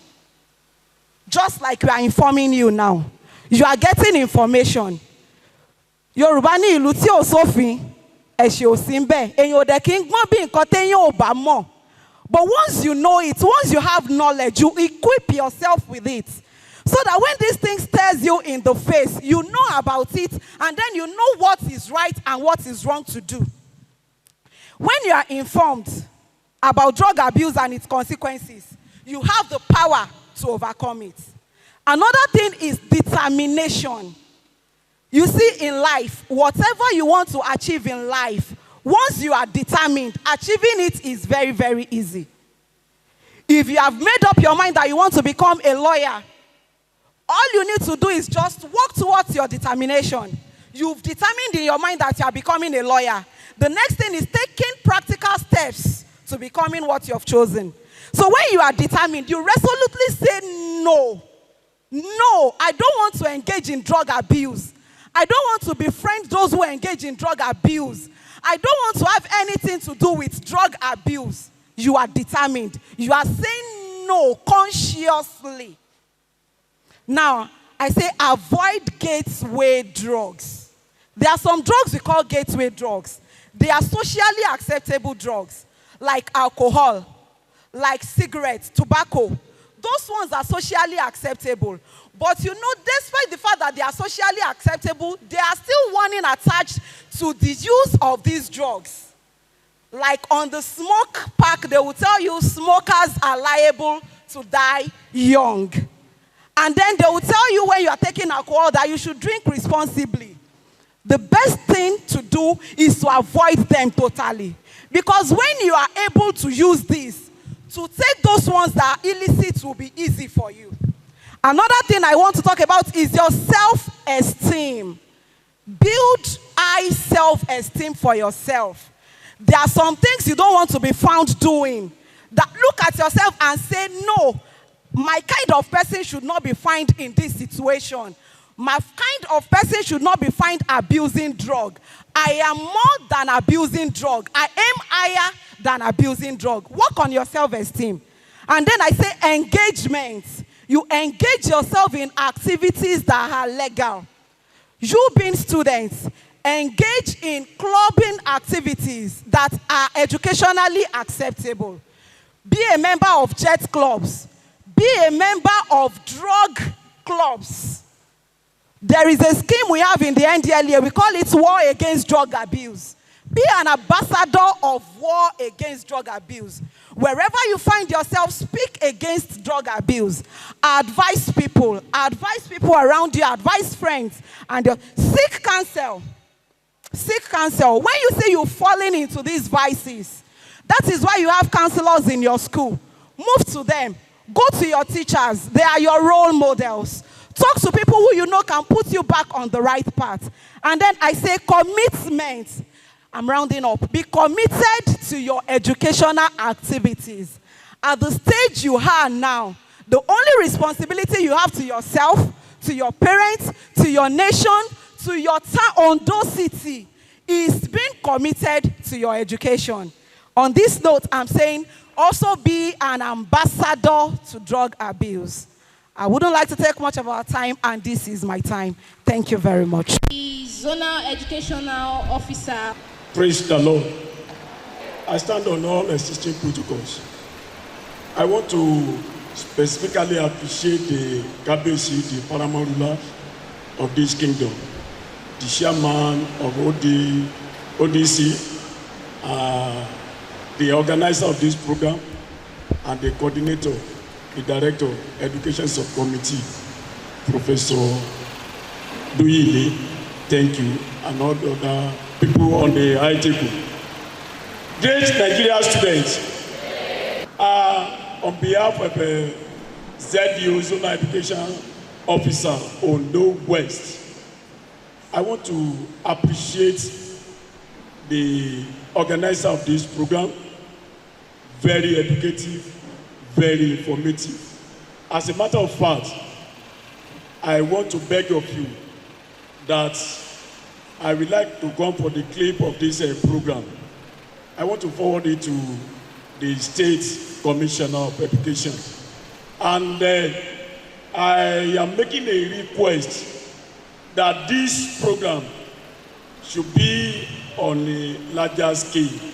Just like we are informing you now. You are getting information. Yorùbá ní ìlú tí ò sófin, ẹ̀ṣẹ̀ ò sí ńbẹ̀. Èèyàn ò dẹ̀ kí ń gbọ́n bí nǹkan téèyàn ò bá mọ̀. But once you know it, once you have knowledge, you equip yourself with it. So that when this thing stares you in the face, you know about it, and then you know what is right and what is wrong to do. When you are informed about drug abuse and its consequences, you have the power to overcome it. Another thing is determination. You see, in life, whatever you want to achieve in life, once you are determined, achieving it is very, very easy. If you have made up your mind that you want to become a lawyer, all you need to do is just work towards your determination. You've determined in your mind that you are becoming a lawyer. The next thing is taking practical steps to becoming what you have chosen. So when you are determined, you resolutely say no. No, I don't want to engage in drug abuse. I don't want to befriend those who engage in drug abuse. I don't want to have anything to do with drug abuse. You are determined. You are saying no consciously. Now, I say avoid gateway drugs. There are some drugs we call gateway drugs. They are socially acceptable drugs, like alcohol, like cigarettes, tobacco. Those ones are socially acceptable. But you know, despite the fact that they are socially acceptable, there are still warning attached to the use of these drugs. Like on the smoke pack, they will tell you smokers are liable to die young. And then they will tell you when you are taking alcohol that you should drink responsibly. The best thing to do is to avoid them totally. Because when you are able to use this, to take those ones that are illicit will be easy for you. Another thing I want to talk about is your self-esteem. Build high self-esteem for yourself. There are some things you don't want to be found doing. That look at yourself and say, no, my kind of person should not be found in this situation. My kind of person should not be found abusing drug. I am more than abusing drug. I am higher than abusing drug. Work on your self-esteem. And then I say engagement. You engage yourself in activities that are legal. You being students, engage in clubbing activities that are educationally acceptable. Be a member of jet clubs. Be a member of drug clubs. There is a scheme we have in the NDLEA. We call it War Against Drug Abuse. Be an ambassador of war against drug abuse. Wherever you find yourself, speak against drug abuse. Advise people around you, advise friends, and seek counsel. Seek counsel. When you say you're falling into these vices, that is why you have counselors in your school. Move to them. Go to your teachers. They are your role models. Talk to people who you know can put you back on the right path. And then I say commitment. I'm rounding up. Be committed to your educational activities. At the stage you are now, the only responsibility you have to yourself, to your parents, to your nation, to your town, Ondo City, is being committed to your education. On this note, I'm saying also be an ambassador to drug abuse. I wouldn't like to take much of our time, and this is my time. Thank you very much. The Zonal Educational Officer. Praise the Lord. I stand on all existing protocols. I want to specifically appreciate the KBC, the paramount ruler of this kingdom, the chairman of ODC, the organizer of this program, and the coordinator, the director, education subcommittee, Professor Duile. Thank you, and all the other people on the high table. Great Nigerian students, on behalf of ZU, Zonal Education Officer, Ondo West, I want to appreciate the organizer of this program. Very educative, very informative. As a matter of fact, I want to beg of you that I would like to come for the clip of this program. I want to forward it to the State Commissioner of Education. And I am making a request that this program should be on a larger scale.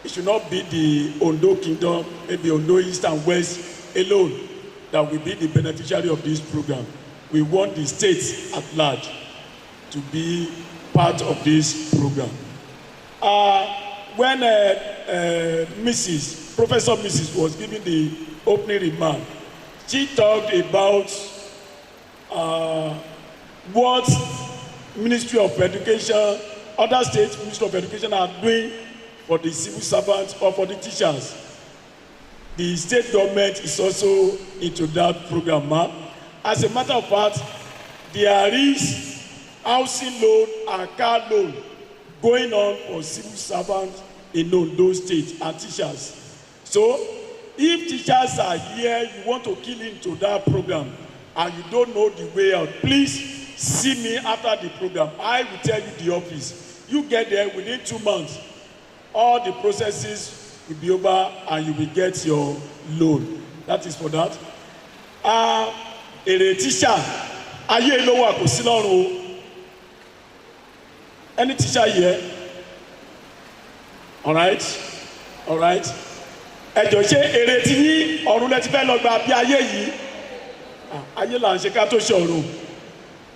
It should not be the Ondo Kingdom, maybe Ondo East and West alone that will be the beneficiary of this program. We want the states at large to be part of this program. When Professor Mrs. was giving the opening remark, she talked about what Ministry of Education, other states, Ministry of Education are doing for the civil servants or for the teachers. The state government is also into that program. As a matter of fact, there is housing loan and car loan going on for civil servants in Ondo State and teachers. So, if teachers are here, you want to key into that program, and you don't know the way out, please see me after the program. I will tell you the office. You get there within 2 months. All the processes will be over, and you will get your loan. That is for that. Èrè teacher, ayé ló wà kò sí lọ́run o. Any teacher here? All right? All right? Ẹjọ́ ṣe èrè tí yín ọ̀run lẹ ti fẹ́ lọ gba bí ayé yìí? Ayé là ń ṣe ká tó ṣe ọ̀run.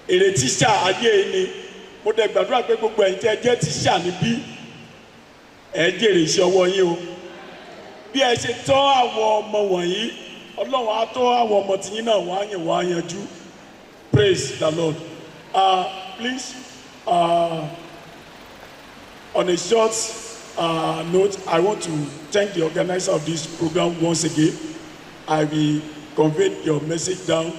Èrè teacher ayé ni. Mo dẹ̀ gbàdúrà pé gbogbo ẹ̀yin tí ẹ jẹ́ teacher níbí ẹ jèrè iṣẹ́ ọwọ́ yín o. Bí ẹ ṣe tọ́ àwọn ọmọ wọ̀nyí, Ọlọ́run á tọ́ àwọn ọmọ tiyín náà wọ́n á yàn wọ́n á yanjú. Praise the Lord. Please, on a short note, I want to thank the organizer of this program once again. I will convey your message down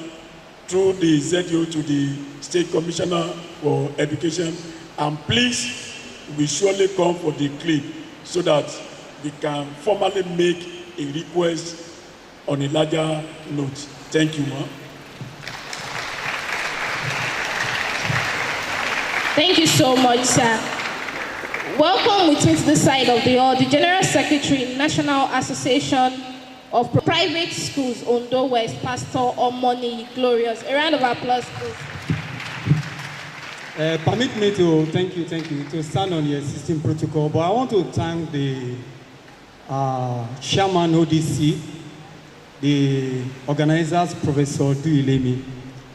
through the ZO to the State Commissioner for Education. And please, we surely come for the clip so that we can formally make a request on a larger note. Thank you, ma'am. Thank you so much, sir. Welcome with me to the side of the hall, the General Secretary, National Association of Private Schools, Ondo West, Pastor Omoni Glorious. A round of applause, please. Permit me to thank you, to stand on the existing protocol, but I want to thank the Chairman ODC, the organizers, Professor Duilemi,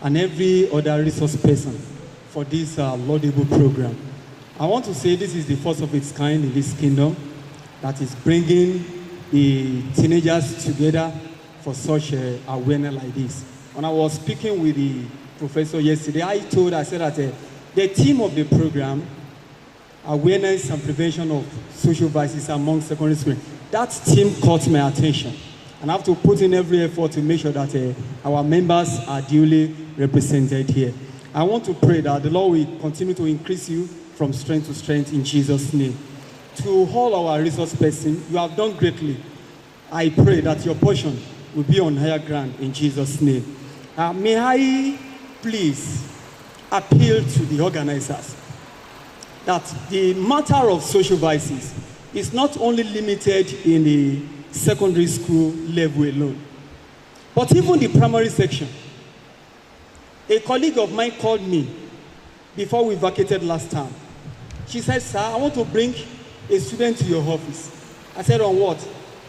and every other resource person for this laudable program. I want to say this is the first of its kind in this kingdom that is bringing the teenagers together for such awareness like this. When I was speaking with the professor yesterday, I said that the theme of the program, awareness and prevention of social vices among secondary schools, that theme caught my attention. And I have to put in every effort to make sure that our members are duly represented here. I want to pray that the Lord will continue to increase you from strength to strength in Jesus' name. To all our resource persons, you have done greatly. I pray that your portion will be on higher ground in Jesus' name. May I please appeal to the organizers that the matter of social vices is not only limited in the secondary school level alone, but even the primary section. A colleague of mine called me before we vacated last time. She said, sir, I want to bring a student to your office. I said, on what?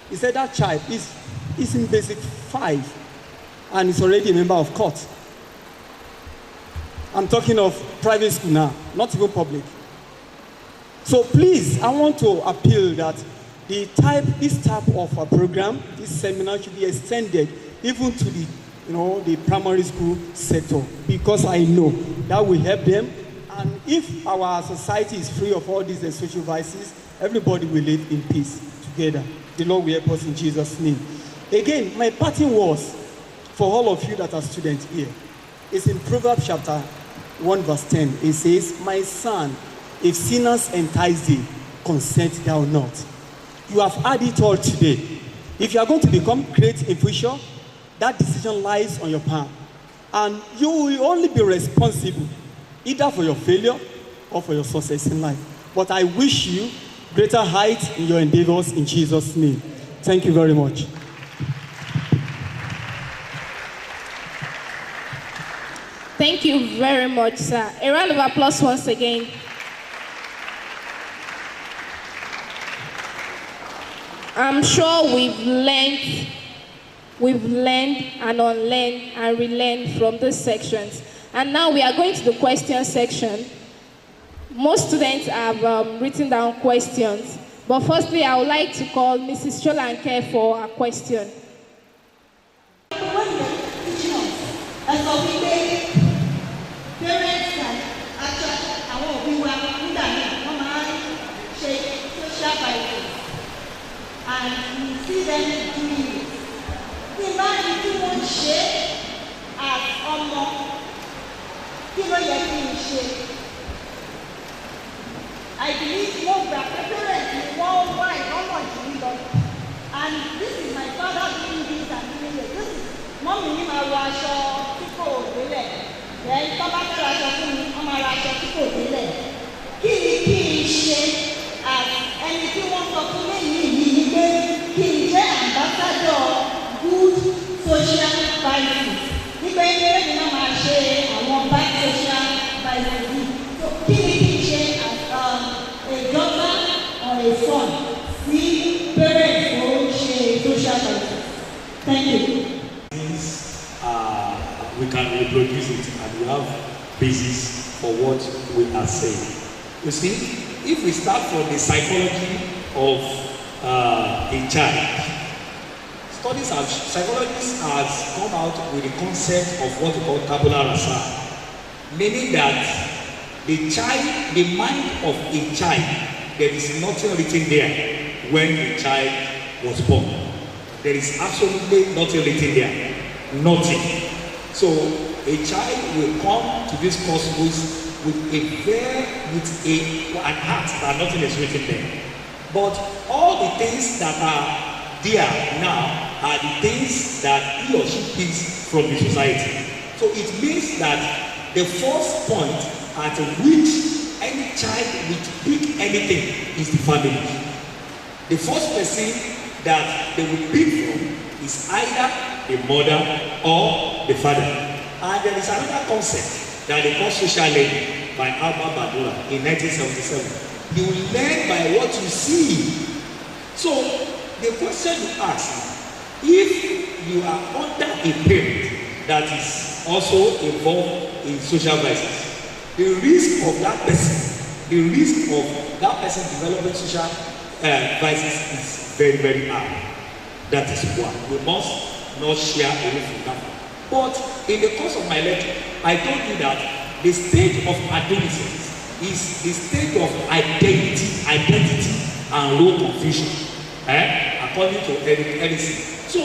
He said, that child is in basic 5 and is already a member of court. I'm talking of private school now, not even public. So please, I want to appeal that this type of a program, this seminar should be extended even to the primary school sector, because I know that will help them. And if our society is free of all these social vices, everybody will live in peace together. The Lord will help us in Jesus' name. Again, my parting words for all of you that are students here is in Proverbs chapter 1 verse 10. It says, my son, if sinners entice thee, consent thou not. You have had it all today. If you are going to become great in future, that decision lies on your palm. And you will only be responsible either for your failure or for your success in life. But I wish you greater height in your endeavors in Jesus' name. Thank you very much. Thank you very much, sir. A round of applause once again. I'm sure we've learned and unlearned and relearned from these sections. And now we are going to the question section. Most students have written down questions. But firstly, I would like to call Mrs. Cholanke for a question. And you see them doing it. The man you won't share as almost, you know, you're doing share. I believe no parents in worldwide, how much you love. And this is my father doing this and doing this. This is mommy ní máa wọ aṣọ tí kò délẹ̀. Then tó bá fẹ́ ra aṣọ fún mi, wọ́n máa ra aṣọ tí kò délẹ̀. Kí n ṣe ẹni tí wọ́n sọ fún lẹ́yìn yìí ni pé kí n jẹ́ ambassador good social vices. Nígbà yẹn ní wọ́n máa ṣe àwọn bad social vices yìí. So kí n ṣe a daughter or a son sí parents tó ń ṣe social vices. Thank you. We can reproduce it and we have basis for what we are saying. You see, if we start from the psychology of a child, psychologists have come out with the concept of what we call tabula rasa, meaning that the mind of a child, there is nothing written there when the child was born. There is absolutely nothing written there. Nothing. So a child will come to this cosmos with an heart that nothing is written there. But all the things that are there now are the things that he or she picks from the society. So it means that the first point at which any child will pick anything is the family. The first person that they will pick from is either the mother or the father. And there is another concept that they call social learning by Alba Badura in 1977. You will learn by what you see. So the question you ask, if you are under a parent that is also involved in social vices, the risk of that person developing social vices is very, very high. That is one. We must not share anything from that. But in the course of my lecture, I told you that the stage of adolescence is the stage of identity and role confusion, according to Edison. So,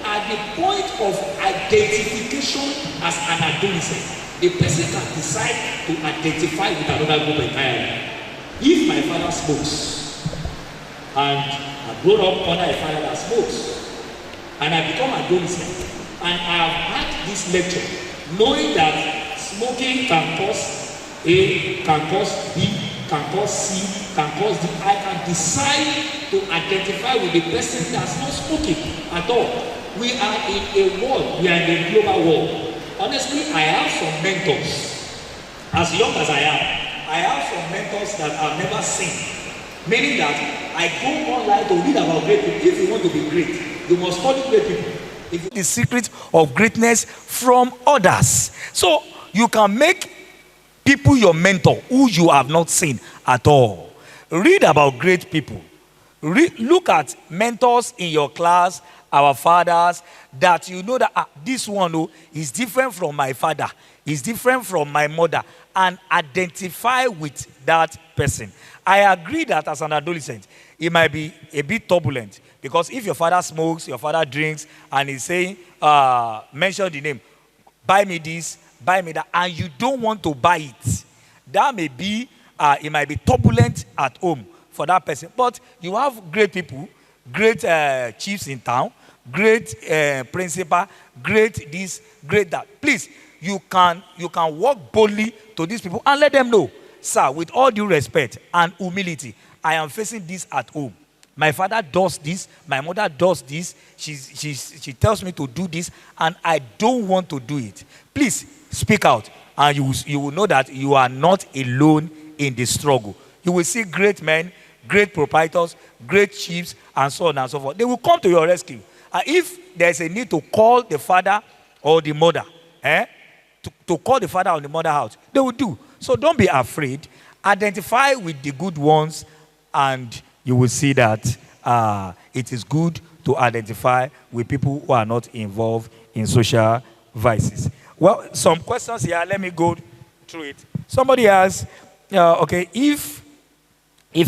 at the point of identification as an adolescent, the person can decide to identify with another group entirely. If my father smokes, and I grew up under a father that smokes, and I become adolescent, and I have had this lecture, knowing that smoking can cause A, can cause B, can cause C, can cause D, I can decide to identify with the person that's not smoking at all. We are in a world, we are in a global world. Honestly, I have some mentors, as young as I am, I have some mentors that I've never seen. Meaning that I go online to read about great people. If you want to be great, you must study great people. If the secret of greatness from others. So you can make people your mentor who you have not seen at all. Read about great people. Look at mentors in your class, our fathers, that you know that this one is different from my father, is different from my mother, and identify with that person. I agree that as an adolescent, it might be a bit turbulent, because if your father smokes, your father drinks, and he's saying, mention the name, buy me this, buy me that, and you don't want to buy it, that may be, it might be turbulent at home for that person. But you have great people, great chiefs in town, great principal, great this, great that. Please, you can walk boldly to these people and let them know, sir, with all due respect and humility, I am facing this at home. My father does this, my mother does this, she tells me to do this, and I don't want to do it. Please speak out, and you will know that you are not alone in the struggle. You will see great men, great proprietors, great chiefs, and so on and so forth. They will come to your rescue. And if there's a need to call the father or the mother, to call the father or the mother out, they will do. So don't be afraid. Identify with the good ones, and you will see that it is good to identify with people who are not involved in social vices. Well, some questions here. Let me go through it. Somebody asks, okay, if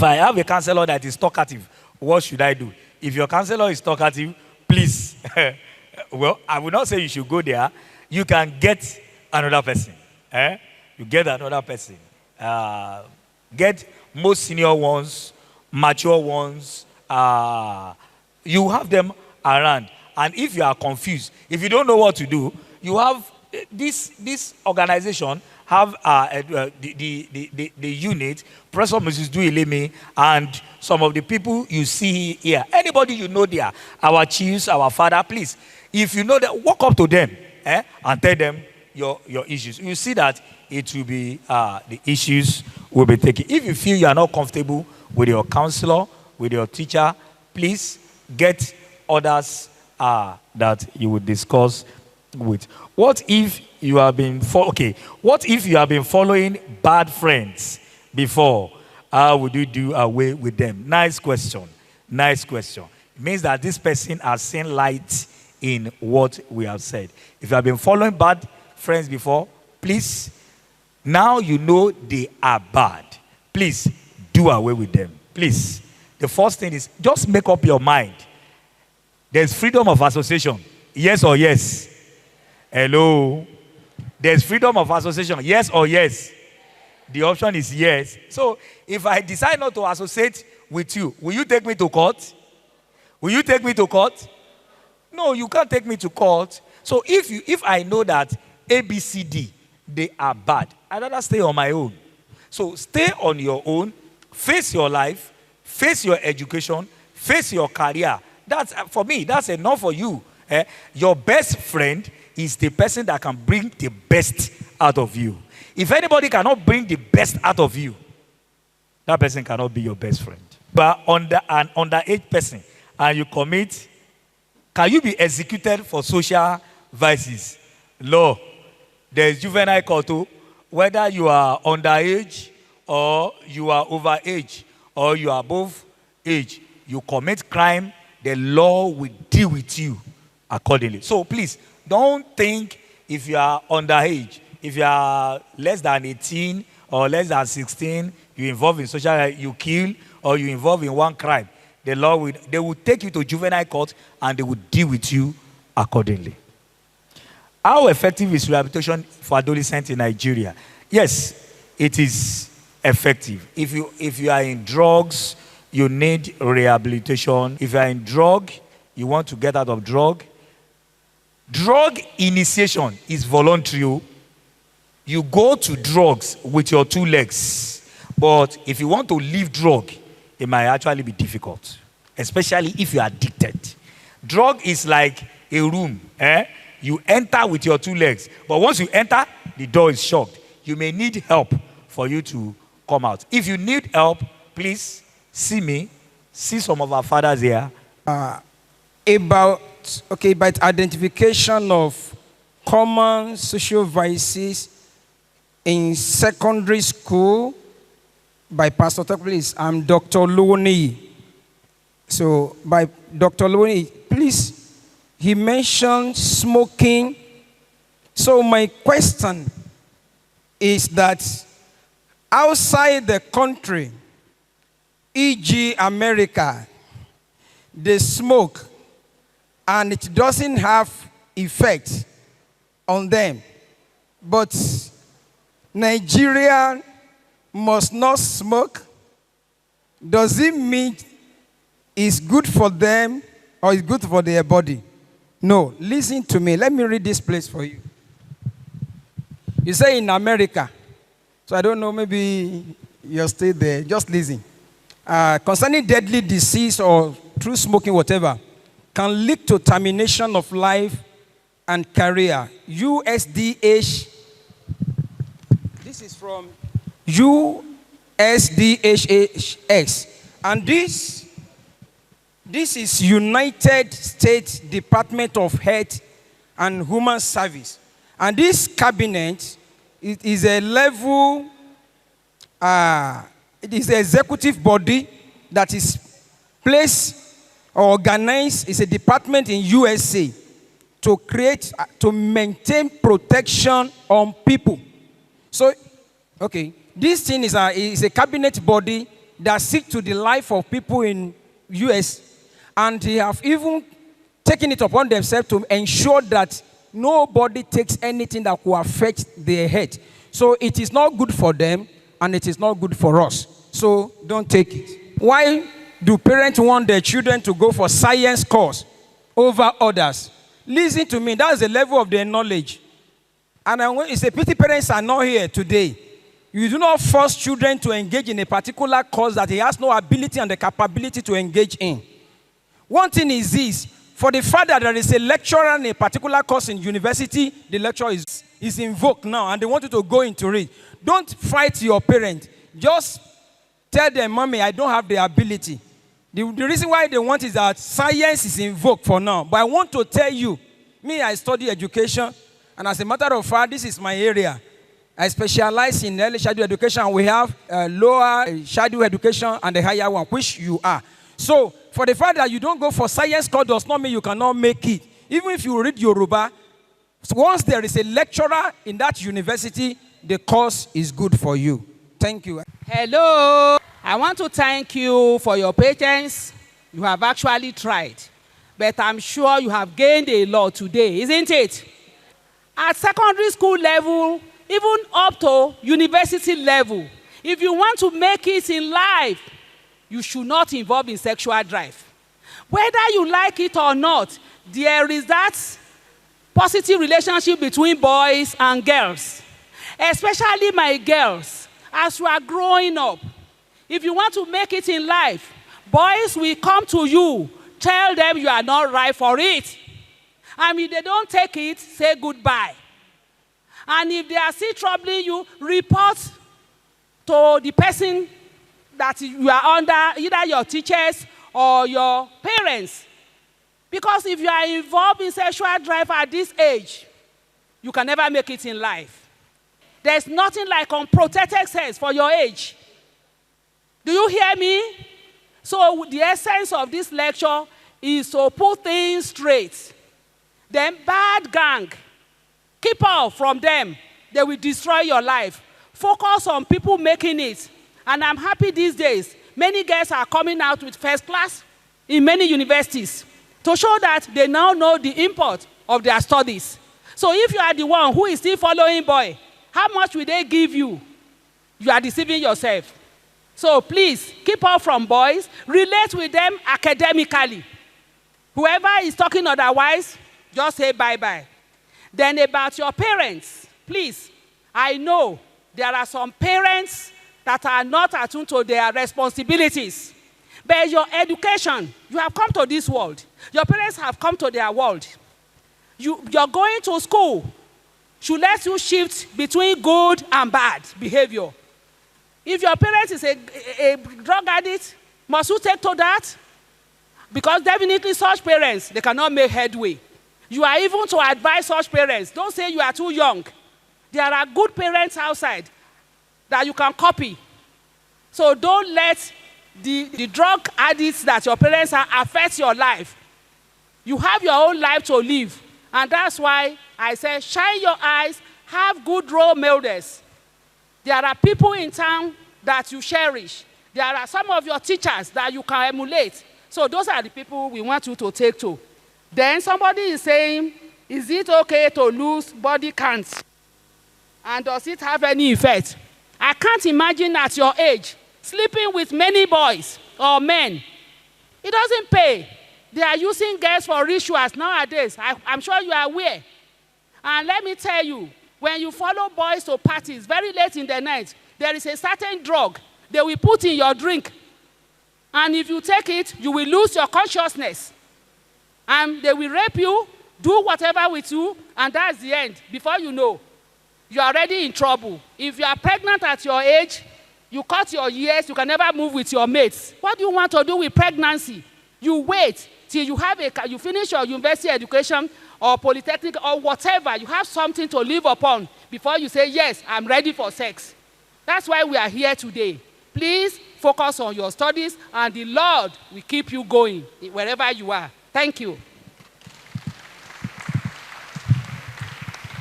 I have a counselor that is talkative, what should I do? If your counselor is talkative, please, well, I will not say you should go there. You can get another person. You get another person. Get most senior ones, mature ones, you have them around. And if you are confused, if you don't know what to do, you have this organization have the unit, Professor Mrs. Duileme, and some of the people you see here. Anybody you know there, our chiefs, our father, please, if you know that, walk up to them and tell them your issues. You see that it will be, the issues will be taken. If you feel you are not comfortable with your counselor, with your teacher, please get others that you would discuss with. What if you have been what if you have been following bad friends before? How would you do away with them? Nice question. Nice question. It means that this person has seen light in what we have said. If you have been following bad friends before, please, now you know they are bad. Please do away with them. Please. The first thing is just make up your mind. There's freedom of association. Yes or yes? Hello? There's freedom of association. Yes or yes? The option is yes. So if I decide not to associate with you, will you take me to court? Will you take me to court? No, you can't take me to court. So if I know that ABCD, they are bad, I'd rather stay on my own. So stay on your own, face your life, face your education, face your career. That's, for me, that's enough for you. Your best friend is the person that can bring the best out of you. If anybody cannot bring the best out of you, that person cannot be your best friend. But an underage person and you commit, can you be executed for social vices? Law. There is juvenile court too. Whether you are underage or you are overage or you are above age, you commit crime, the law will deal with you accordingly. So please, don't think if you are underage, if you are less than 18 or less than 16, you involve in social, you kill or you involve in one crime, the law they will take you to juvenile court and they will deal with you accordingly. How effective is rehabilitation for adolescents in Nigeria? Yes, it is effective. If you are in drugs, you need rehabilitation. If you are in drug, you want to get out of drug. Drug initiation is voluntary. You go to drugs with your 2 legs. But if you want to leave drug, it might actually be difficult, especially if you are addicted. Drug is like a room. You enter with your 2 legs. But once you enter, the door is shut. You may need help for you to come out. If you need help, please see me. See some of our fathers here. About identification of common social vices in secondary school by Pastor Please, I'm Dr. Luoni. So by Dr. Luoni, please, he mentioned smoking. So my question is that outside the country, e.g. America, they smoke and it doesn't have effect on them. But Nigeria must not smoke. Does it mean it's good for them or it's good for their body? No, listen to me. Let me read this place for you. You say in America, so I don't know, maybe you're still there. Just listen. Concerning deadly disease or through smoking, whatever, can lead to termination of life and career. USDH, this is from USDHS, and this is United States Department of Health and Human Service. And this cabinet, it is a level, it is an executive body that is placed or organized, it's a department in USA to create, to maintain protection on people. So, okay, this thing is a cabinet body that seeks to the life of people in US, and they have even taken it upon themselves to ensure that nobody takes anything that will affect their health. So it is not good for them, and it is not good for us. So don't take it. Why do parents want their children to go for science course over others? Listen to me, that's the level of their knowledge. And it's a pity parents are not here today. You do not force children to engage in a particular course that he has no ability and the capability to engage in. One thing is this, for the fact that there is a lecturer in a particular course in university, the lecturer is invoked now and they want you to go into it. Don't fight your parent. Just tell them, Mommy, I don't have the ability. The reason why they want is that science is invoked for now. But I want to tell you, me, I study education, and as a matter of fact, this is my area. I specialize in early childhood education. We have lower childhood education and the higher one, which you are. So, for the fact that you don't go for science course does not mean you cannot make it. Even if you read Yoruba, once there is a lecturer in that university, the course is good for you. Thank you. Hello. I want to thank you for your patience. You have actually tried. But I'm sure you have gained a lot today, isn't it? At secondary school level, even up to university level, if you want to make it in life, you should not involve in sexual drive. Whether you like it or not, there is that positive relationship between boys and girls. Especially my girls, as you are growing up, if you want to make it in life, boys will come to you, tell them you are not right for it. And if they don't take it, say goodbye. And if they are still troubling you, report to the person that you are under, either your teachers or your parents. Because if you are involved in sexual drive at this age, you can never make it in life. There's nothing like unprotected sex for your age. Do you hear me? So the essence of this lecture is to put things straight. Then bad gang, keep off from them. They will destroy your life. Focus on people making it. And I'm happy these days, many girls are coming out with first class in many universities to show that they now know the import of their studies. So if you are the one who is still following boy, how much will they give you? You are deceiving yourself. So please, keep off from boys. Relate with them academically. Whoever is talking otherwise, just say bye-bye. Then about your parents, please, I know there are some parents that are not attuned to their responsibilities. But your education, you have come to this world. Your parents have come to their world. You're going to school should let you shift between good and bad behavior. If your parent is a drug addict, must you take to that? Because definitely such parents, they cannot make headway. You are even to advise such parents. Don't say you are too young. There are good parents outside that you can copy. So don't let the drug addicts that your parents are affect your life. You have your own life to live. And that's why I say shine your eyes, have good role models. There are people in town that you cherish. There are some of your teachers that you can emulate. So those are the people we want you to take to. Then somebody is saying, is it okay to lose body count? And does it have any effect? I can't imagine at your age sleeping with many boys or men. It doesn't pay. They are using girls for rituals nowadays. I'm sure you are aware. And let me tell you, when you follow boys to parties very late in the night, there is a certain drug they will put in your drink. And if you take it, you will lose your consciousness. And they will rape you, do whatever with you, and that's the end. Before you know, you are already in trouble. If you are pregnant at your age, you cut your years, you can never move with your mates. What do you want to do with pregnancy? You wait till you finish your university education or polytechnic or whatever. You have something to live upon before you say, yes, I'm ready for sex. That's why we are here today. Please focus on your studies, and the Lord will keep you going wherever you are. Thank you.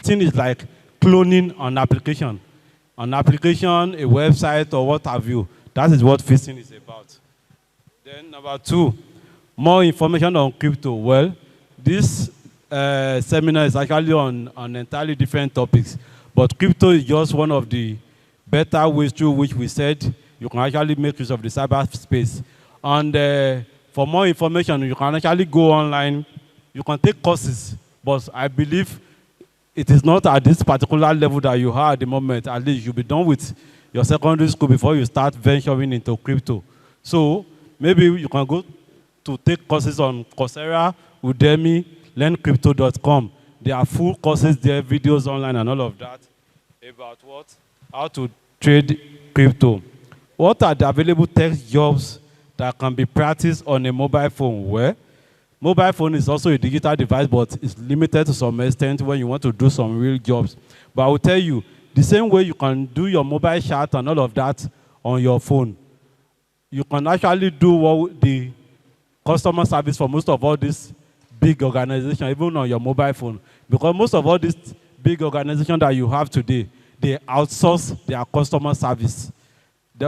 Thing is like cloning an application. An application, a website, or what have you. That is what phishing is about. Then number 2, more information on crypto. Well, this seminar is actually on entirely different topics. But crypto is just one of the better ways through which we said you can actually make use of the cyberspace. And for more information, you can actually go online. You can take courses, but I believe it is not at this particular level that you are at the moment. At least you'll be done with your secondary school before you start venturing into crypto. So maybe you can go to take courses on Coursera, Udemy, learncrypto.com. There are full courses there, videos online and all of that about how to trade crypto. What are the available tech jobs that can be practiced on a mobile phone? Well, mobile phone is also a digital device, but it's limited to some extent when you want to do some real jobs. But I will tell you, the same way you can do your mobile chat and all of that on your phone, you can actually do what the customer service for most of all these big organizations, even on your mobile phone. Because most of all these big organizations that you have today, they outsource their customer service.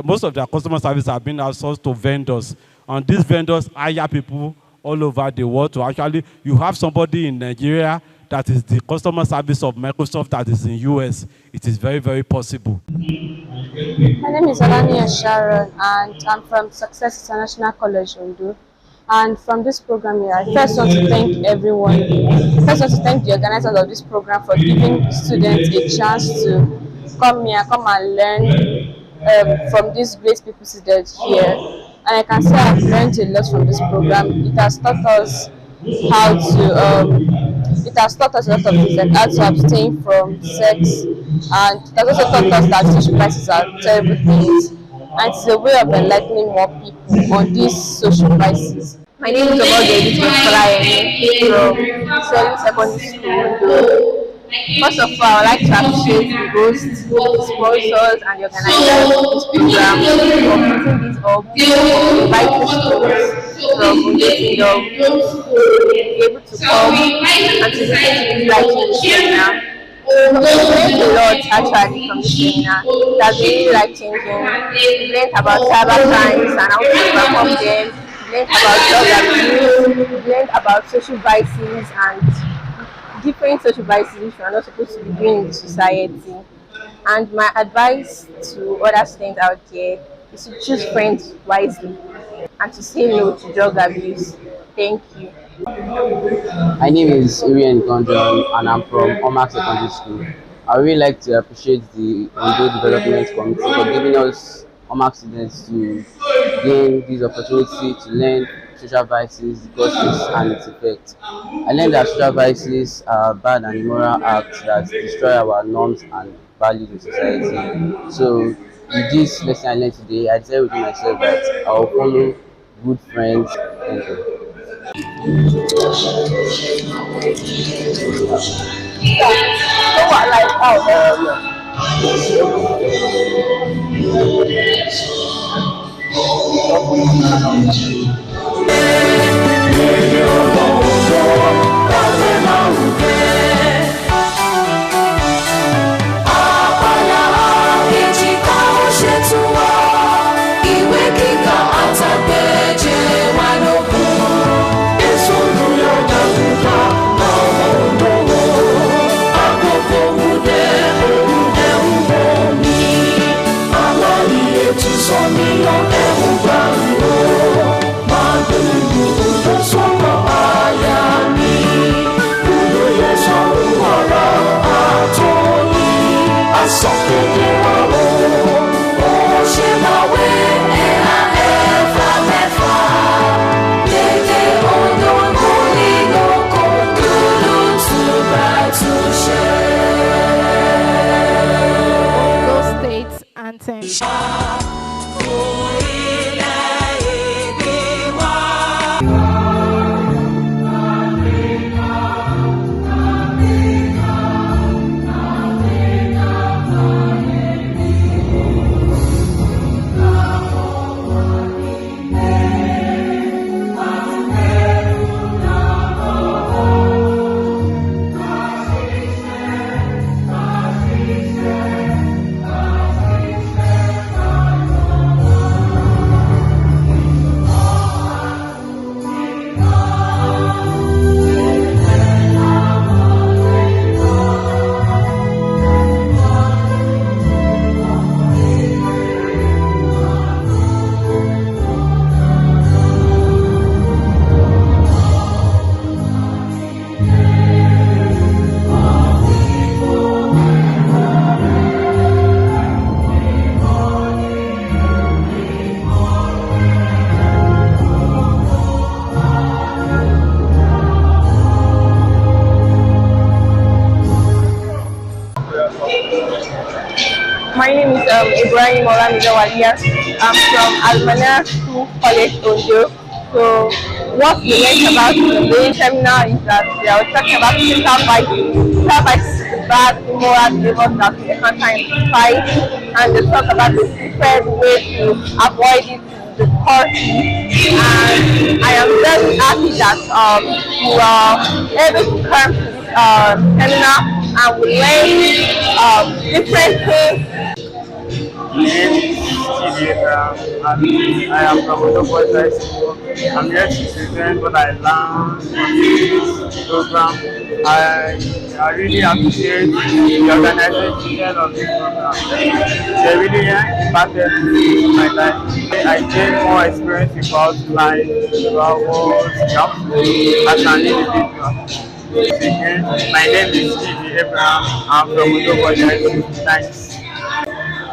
Most of their customer service have been outsourced to vendors. And these vendors hire people all over the world to actually, you have somebody in Nigeria that is the customer service of Microsoft that is in US. It is very, very possible. My name is Alania Sharon, and I'm from Success International College, Ondo. And from this program here, I first want to thank everyone. First want to thank the organizers of this program for giving students a chance to come here, come and learn from these great people seated here. And I can say I've learned a lot from this program. It has taught us how to it has taught us a lot of things, like how to abstain from sex, and it has also taught us that social vices are terrible things, and it's a way of enlightening more people on these social vices. My name is Ondo from Selling Secondary School. First of all, I would like to appreciate the hosts, the sponsors, and the organizers of this program for putting this up, for inviting students from Ondo Kingdom to be able to come and to listen to this live seminar. We learned a lot actually from this seminar. It has been really life changing. We learned about cyber crimes and how to overcome them. We learned about drug abuse. We learned about social vices and different social vices which we are not supposed to be doing in the society. And my advice to other students out there is to choose friends wisely and to say no to drug abuse. Thank you. My name is Irian Gondron and I'm from Omak Secondary School. I really like to appreciate the Ondo Development Committee for giving us Omak students to gain this opportunity to learn social vices, the causes and its effects. I learned that social vices are bad and immoral acts that destroy our norms and values in society. So with this lesson I learned today, I decided within myself that I will follow good friends. Thank you. Só me não derrubar, Ibrahim Olamide. I'm from Almana School College, Ondo. So what we learned about the main seminar is that we are talking about social vices. Social vices is the bad immoral behaviors that we encounter in society, and they talk about the different ways to avoid it, the quality. And I am very happy that we are able to come to this seminar and we learn different things. My name is Steve Abraham, and I am from Ondo Boys High School. I'm here to present what I learned from this program. I really appreciate the organization of this program. They really impacted my life. I gained more experience about life, about what jobs as an individual. Again, my name is Steve Abraham. I'm from Ondo Boys High School. Thanks.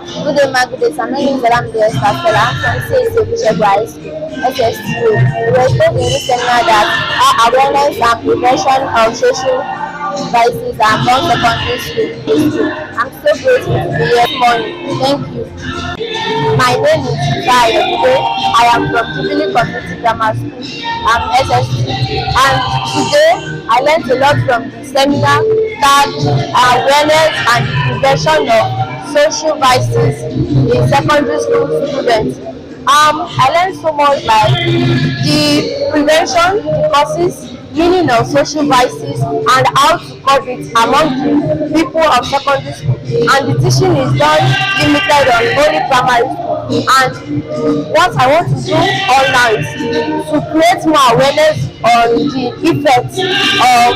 Good day, my good day. My name is Olamide Estafela. I'm from CSA Bishop High School, SSTO. We were told in this seminar that awareness and prevention of social vices are among secondary school. I'm so grateful to be here this morning. Thank you. My name is Jaya. I am from Jubilee Community Grammar School. I'm SST. And today I learned a lot from the seminar that awareness and prevention of social vices in secondary school students. I learned so much like the prevention, the causes, meaning of social vices, and how to curb it among the people of secondary school. And the teaching is done limited on only primary school. And what I want to do all now is to create more awareness on the effects of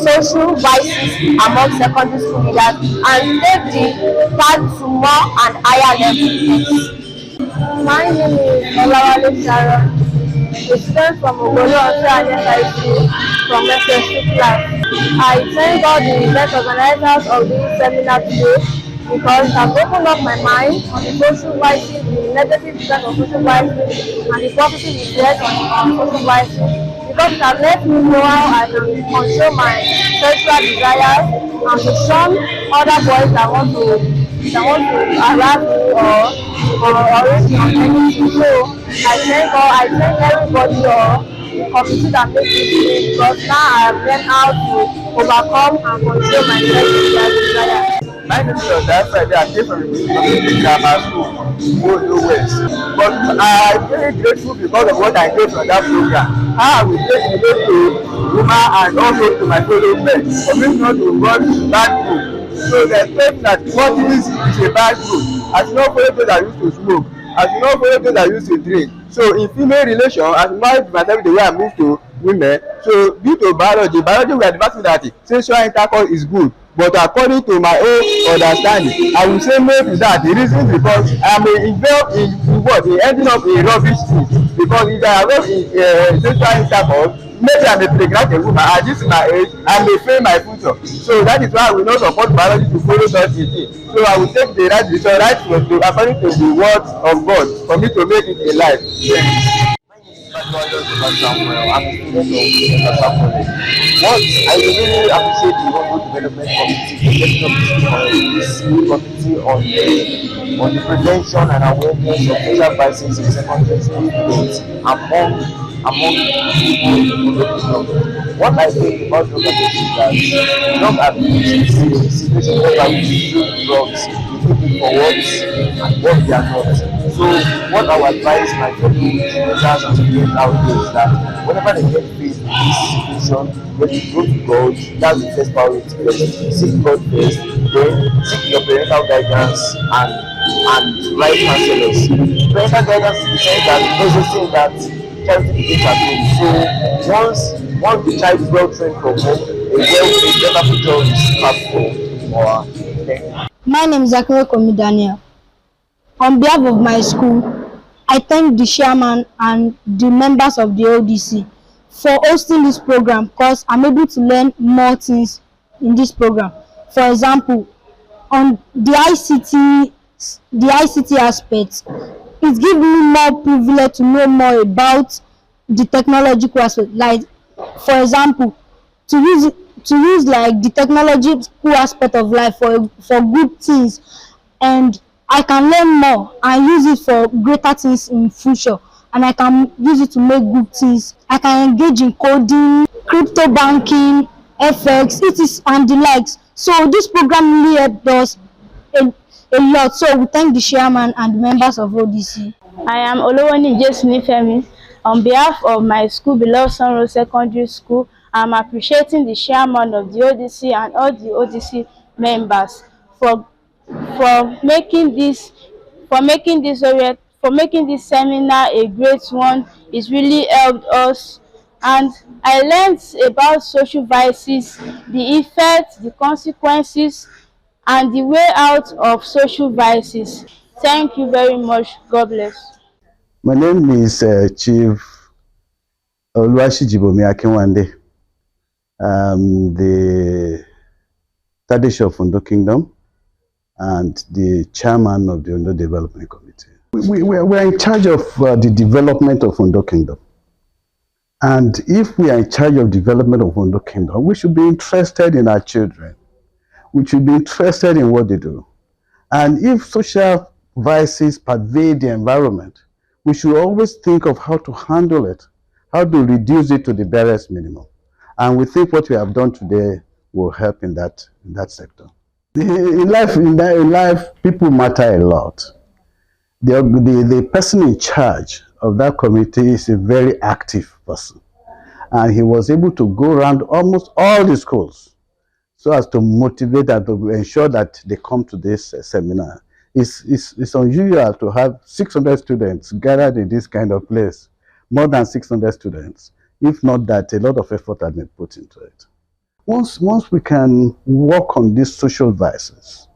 social vices among secondary school leaders and take the path to more and higher levels. My name is Olawale Sharon, a student from Ogolo Onse High School from SS2 class. I thank all the event organizers of this seminar today because it has opened up my mind on the social vices, the negative effect of social vices, and the positive effect on social vices. Because it has let me know how I can control my sexual desires and to shun other boys that want to harass me or rape me on anything. So I thank everybody or the community that makes this way because now I have learned how to overcome and control my sexual desires. My name is Ondo Friday. I came from the community grammar school, Ondo West. But I'm very grateful because of what I get from that program. How I will take the way to woman and also to my fellow friends. For me not to run bad group. So they expect that what is a bad group. As you know, follow those that used to smoke. As you know, follow those that used to drink. So in female relation, as married myself the way I move to women, so due to biology we are advancing that sexual intercourse is good. But according to my own understanding, I will say no to that. The reason is because I am involved in what? In ending up in rubbish things. Because if I am in sexual intercourse, maybe I may pregnant a woman at this my age, I may fail my future. So that is why I will not support biology to follow such a thing. So I will take the right decision, right according to the word of God, for me to make it a life. Yes. I'm a student of Universal College. What I really appreciate the Ondo Development Committee for getting up this committee on the prevention and awareness of social vices in secondary school students among people in the kingdom. What I think about drug abuse is that drug abuse is a situation whereby we use drugs, we take it for what and what they are not. So what I would advise my fellow teenagers and students out there is that whenever they get faced with this situation, when you go to God, that's the first priority first. Seek God first, then seek your parental guidance and right counselors. Parental guidance is the sense that also saying that charity begins at home. So once the child is well trained from home, a well-trained better future is carved for our thank. My name is Zakiro Komi Daniel. On behalf of my school, I thank the chairman and the members of the ODC for hosting this program because I'm able to learn more things in this program. For example, on the ICT aspect, it gives me more privilege to know more about the technological aspect. Like, for example, to use like the technological aspect of life for good things, and I can learn more and use it for greater things in future, and I can use it to make good things. I can engage in coding, crypto banking, FX, it is and the likes. So this program really helped us a, a lot. So we thank the chairman and the members of ODC. I am Olowoni Jesunifemi. On behalf of my school, beloved Sunrise Secondary School, I am appreciating the chairman of the ODC and all the ODC members for making this seminar a great one. It really helped us, and I learned about social vices, the effects, the consequences, and the way out of social vices. Thank you very much. God bless. My name is Chief Oluwashijibomi Akinwande. I'm the Tadesh of Ondo Kingdom and the chairman of the Ondo Development Committee. We are in charge of the development of Ondo Kingdom. And if we are in charge of development of Ondo Kingdom, we should be interested in our children. We should be interested in what they do. And if social vices pervade the environment, we should always think of how to handle it, how to reduce it to the barest minimum. And we think what we have done today will help in that sector. In life, people matter a lot. The person in charge of that committee is a very active person. And he was able to go around almost all the schools so as to motivate and to ensure that they come to this seminar. It's unusual to have 600 students gathered in this kind of place, more than 600 students. If not that, a lot of effort has been put into it. Once we can work on these social vices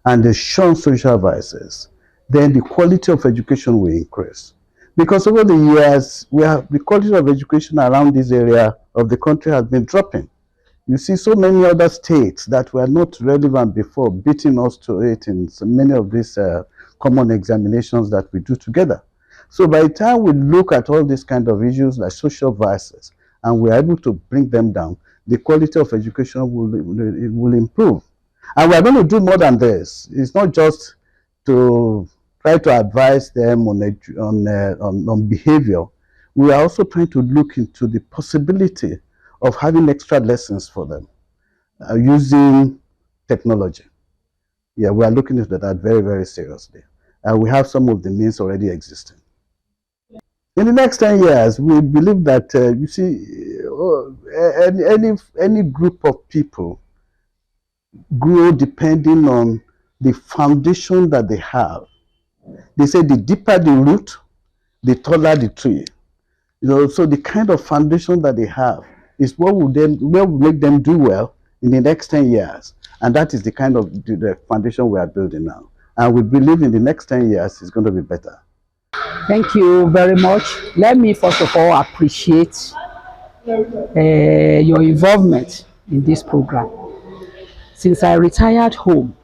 and the shun social vices, then the quality of education will increase. Because over the years, the quality of education around this area of the country has been dropping. You see so many other states that were not relevant before beating us to it in so many of these common examinations that we do together. So by the time we look at all these kind of issues like social vices and we're able to bring them down, the quality of education will improve. And we're going to do more than this. It's not just to try to advise them on behavior. We are also trying to look into the possibility of having extra lessons for them using technology. Yeah, we are looking into that very, very seriously. And we have some of the means already existing. In the next 10 years, we believe that, you see, any group of people grow depending on the foundation that they have. They say the deeper the root, the taller the tree. You know, so the kind of foundation that they have is what will make them do well in the next 10 years. And that is the kind of the foundation we are building now. And we believe in the next 10 years it's going to be better. Thank you very much. Let me first of all appreciate your involvement in this program. Since I retired home,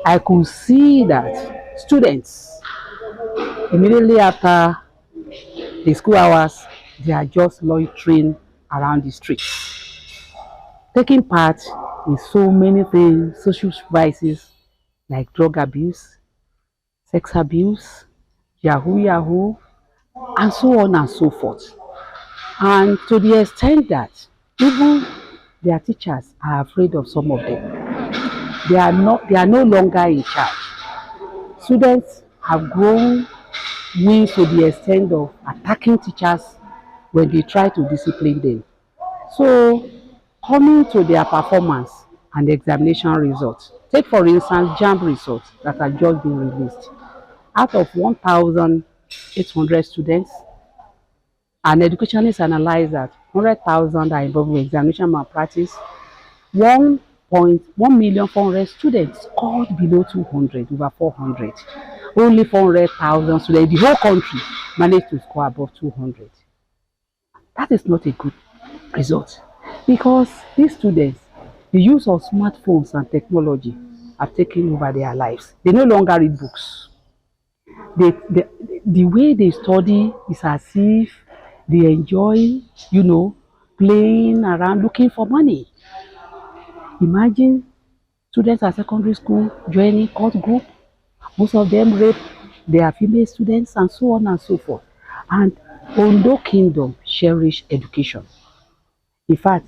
I could see that students, immediately after the school hours, they are just loitering around the streets, taking part in so many things, social vices like drug abuse, sex abuse, yahoo, and so on and so forth. And to the extent that even their teachers are afraid of some of them. They are no longer in charge. Students have grown weak to the extent of attacking teachers when they try to discipline them. So, coming to their performance and the examination results, take for instance JAMB results that have just been released. Out of 1,800 students, an educationist analyzed that 100,000 are involved in examination malpractice. 1,400,000 students scored below 200, over 400. Only 400,000 students in the whole country managed to score above 200. That is not a good result because these students, the use of smartphones and technology have taken over their lives. They no longer read books. The way they study is as if they enjoy, playing around looking for money. Imagine students at secondary school joining cult group, Most of them rape their female students and so on and so forth. And Ondo Kingdom cherish education. In fact,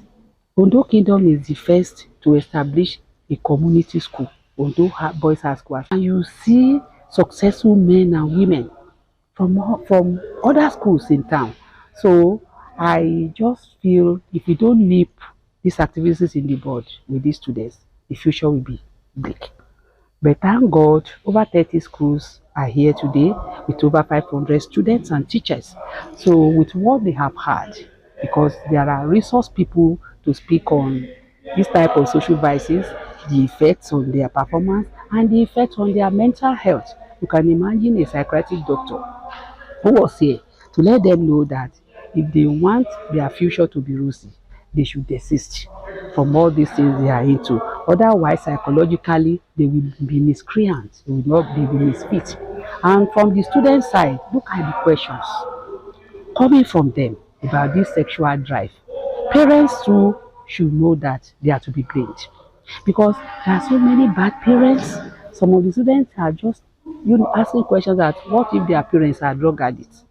Ondo Kingdom is the first to establish a community school, Boys High School. And you see successful men and women from other schools in town. So I just feel if we don't nip these activities in the bud with these students, the future will be bleak. But thank God, over 30 schools are here today with over 500 students and teachers. So with what they have had, because there are resource people to speak on this type of social vices, the effects on their performance, and the effects on their mental health. You can imagine a psychiatric doctor who was here to let them know that if they want their future to be rosy, they should desist from all these things they are into. Otherwise, psychologically, they will be miscreants, they will be misfit. And from the student side, look at the questions coming from them about this sexual drive. Parents too should know that they are to be blamed because there are so many bad parents. Some of the students are just asking questions that what if their parents are drug addicts?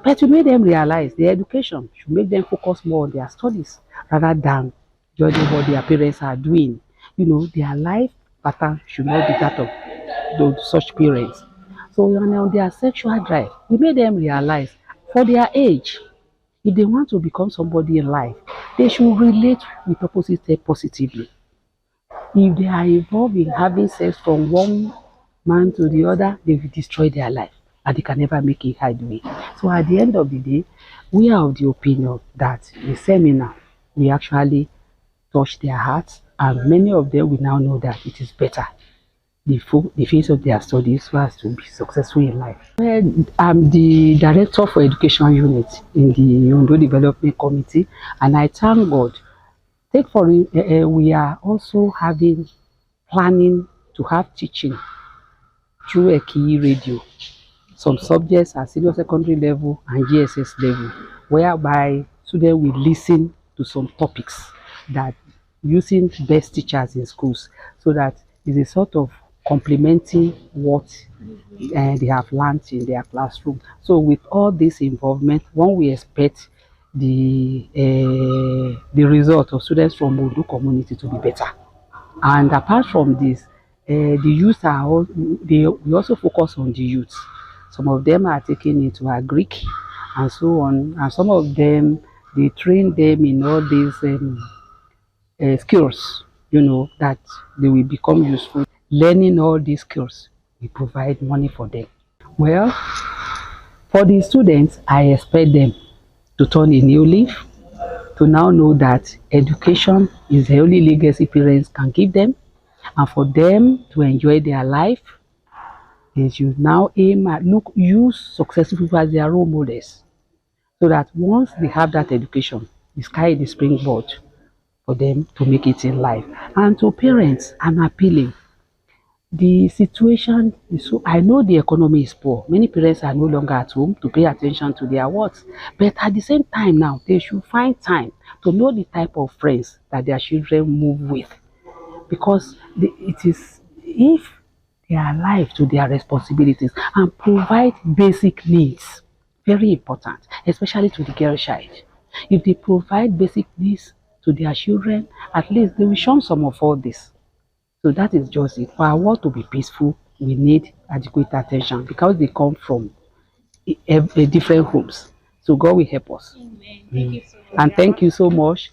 But to make them realize their education should make them focus more on their studies rather than judging what their parents are doing. Their life pattern should not be that of such parents. So on their sexual drive, we made them realize for their age, if they want to become somebody in life, they should relate with opposite sex positively. If they are involved in having sex from one man to the other, they will destroy their life and they can never make it hideaway. So at the end of the day, we are of the opinion that the seminar will actually touch their hearts and many of them will now know that it is better the phase of their studies was to be successful in life. Well, I'm the director for education unit in the Ondo Development Committee, and I thank God. We are also planning to have teaching through a key radio. Some subjects at senior secondary level and GSS level, whereby students will listen to some topics that using best teachers in schools, so that it's a sort of complementing what they have learned in their classroom. So with all this involvement, one we expect the result of students from Ondo community to be better. And apart from this, the youth we also focus on the youth. Some of them are taken into agric and so on, and some of them they train them in all these skills, that they will become useful. Learning all these skills, we provide money for them. Well, for the students, I expect them to turn a new leaf, to now know that education is the only legacy parents can give them, and for them to enjoy their life, they should now use successful people as their role models, so that once they have that education, the sky is the springboard for them to make it in life. And to parents, I'm appealing. The situation is I know the economy is poor. Many parents are no longer at home to pay attention to their works. But at the same time now, they should find time to know the type of friends that their children move with. Because it is if they are alive to their responsibilities and provide basic needs, very important, especially to the girl child. If they provide basic needs to their children, at least they will shun some of all this. So that is just it. For our world to be peaceful, we need adequate attention because they come from different homes. So God will help us. Amen. Thank you so much. And thank you so much.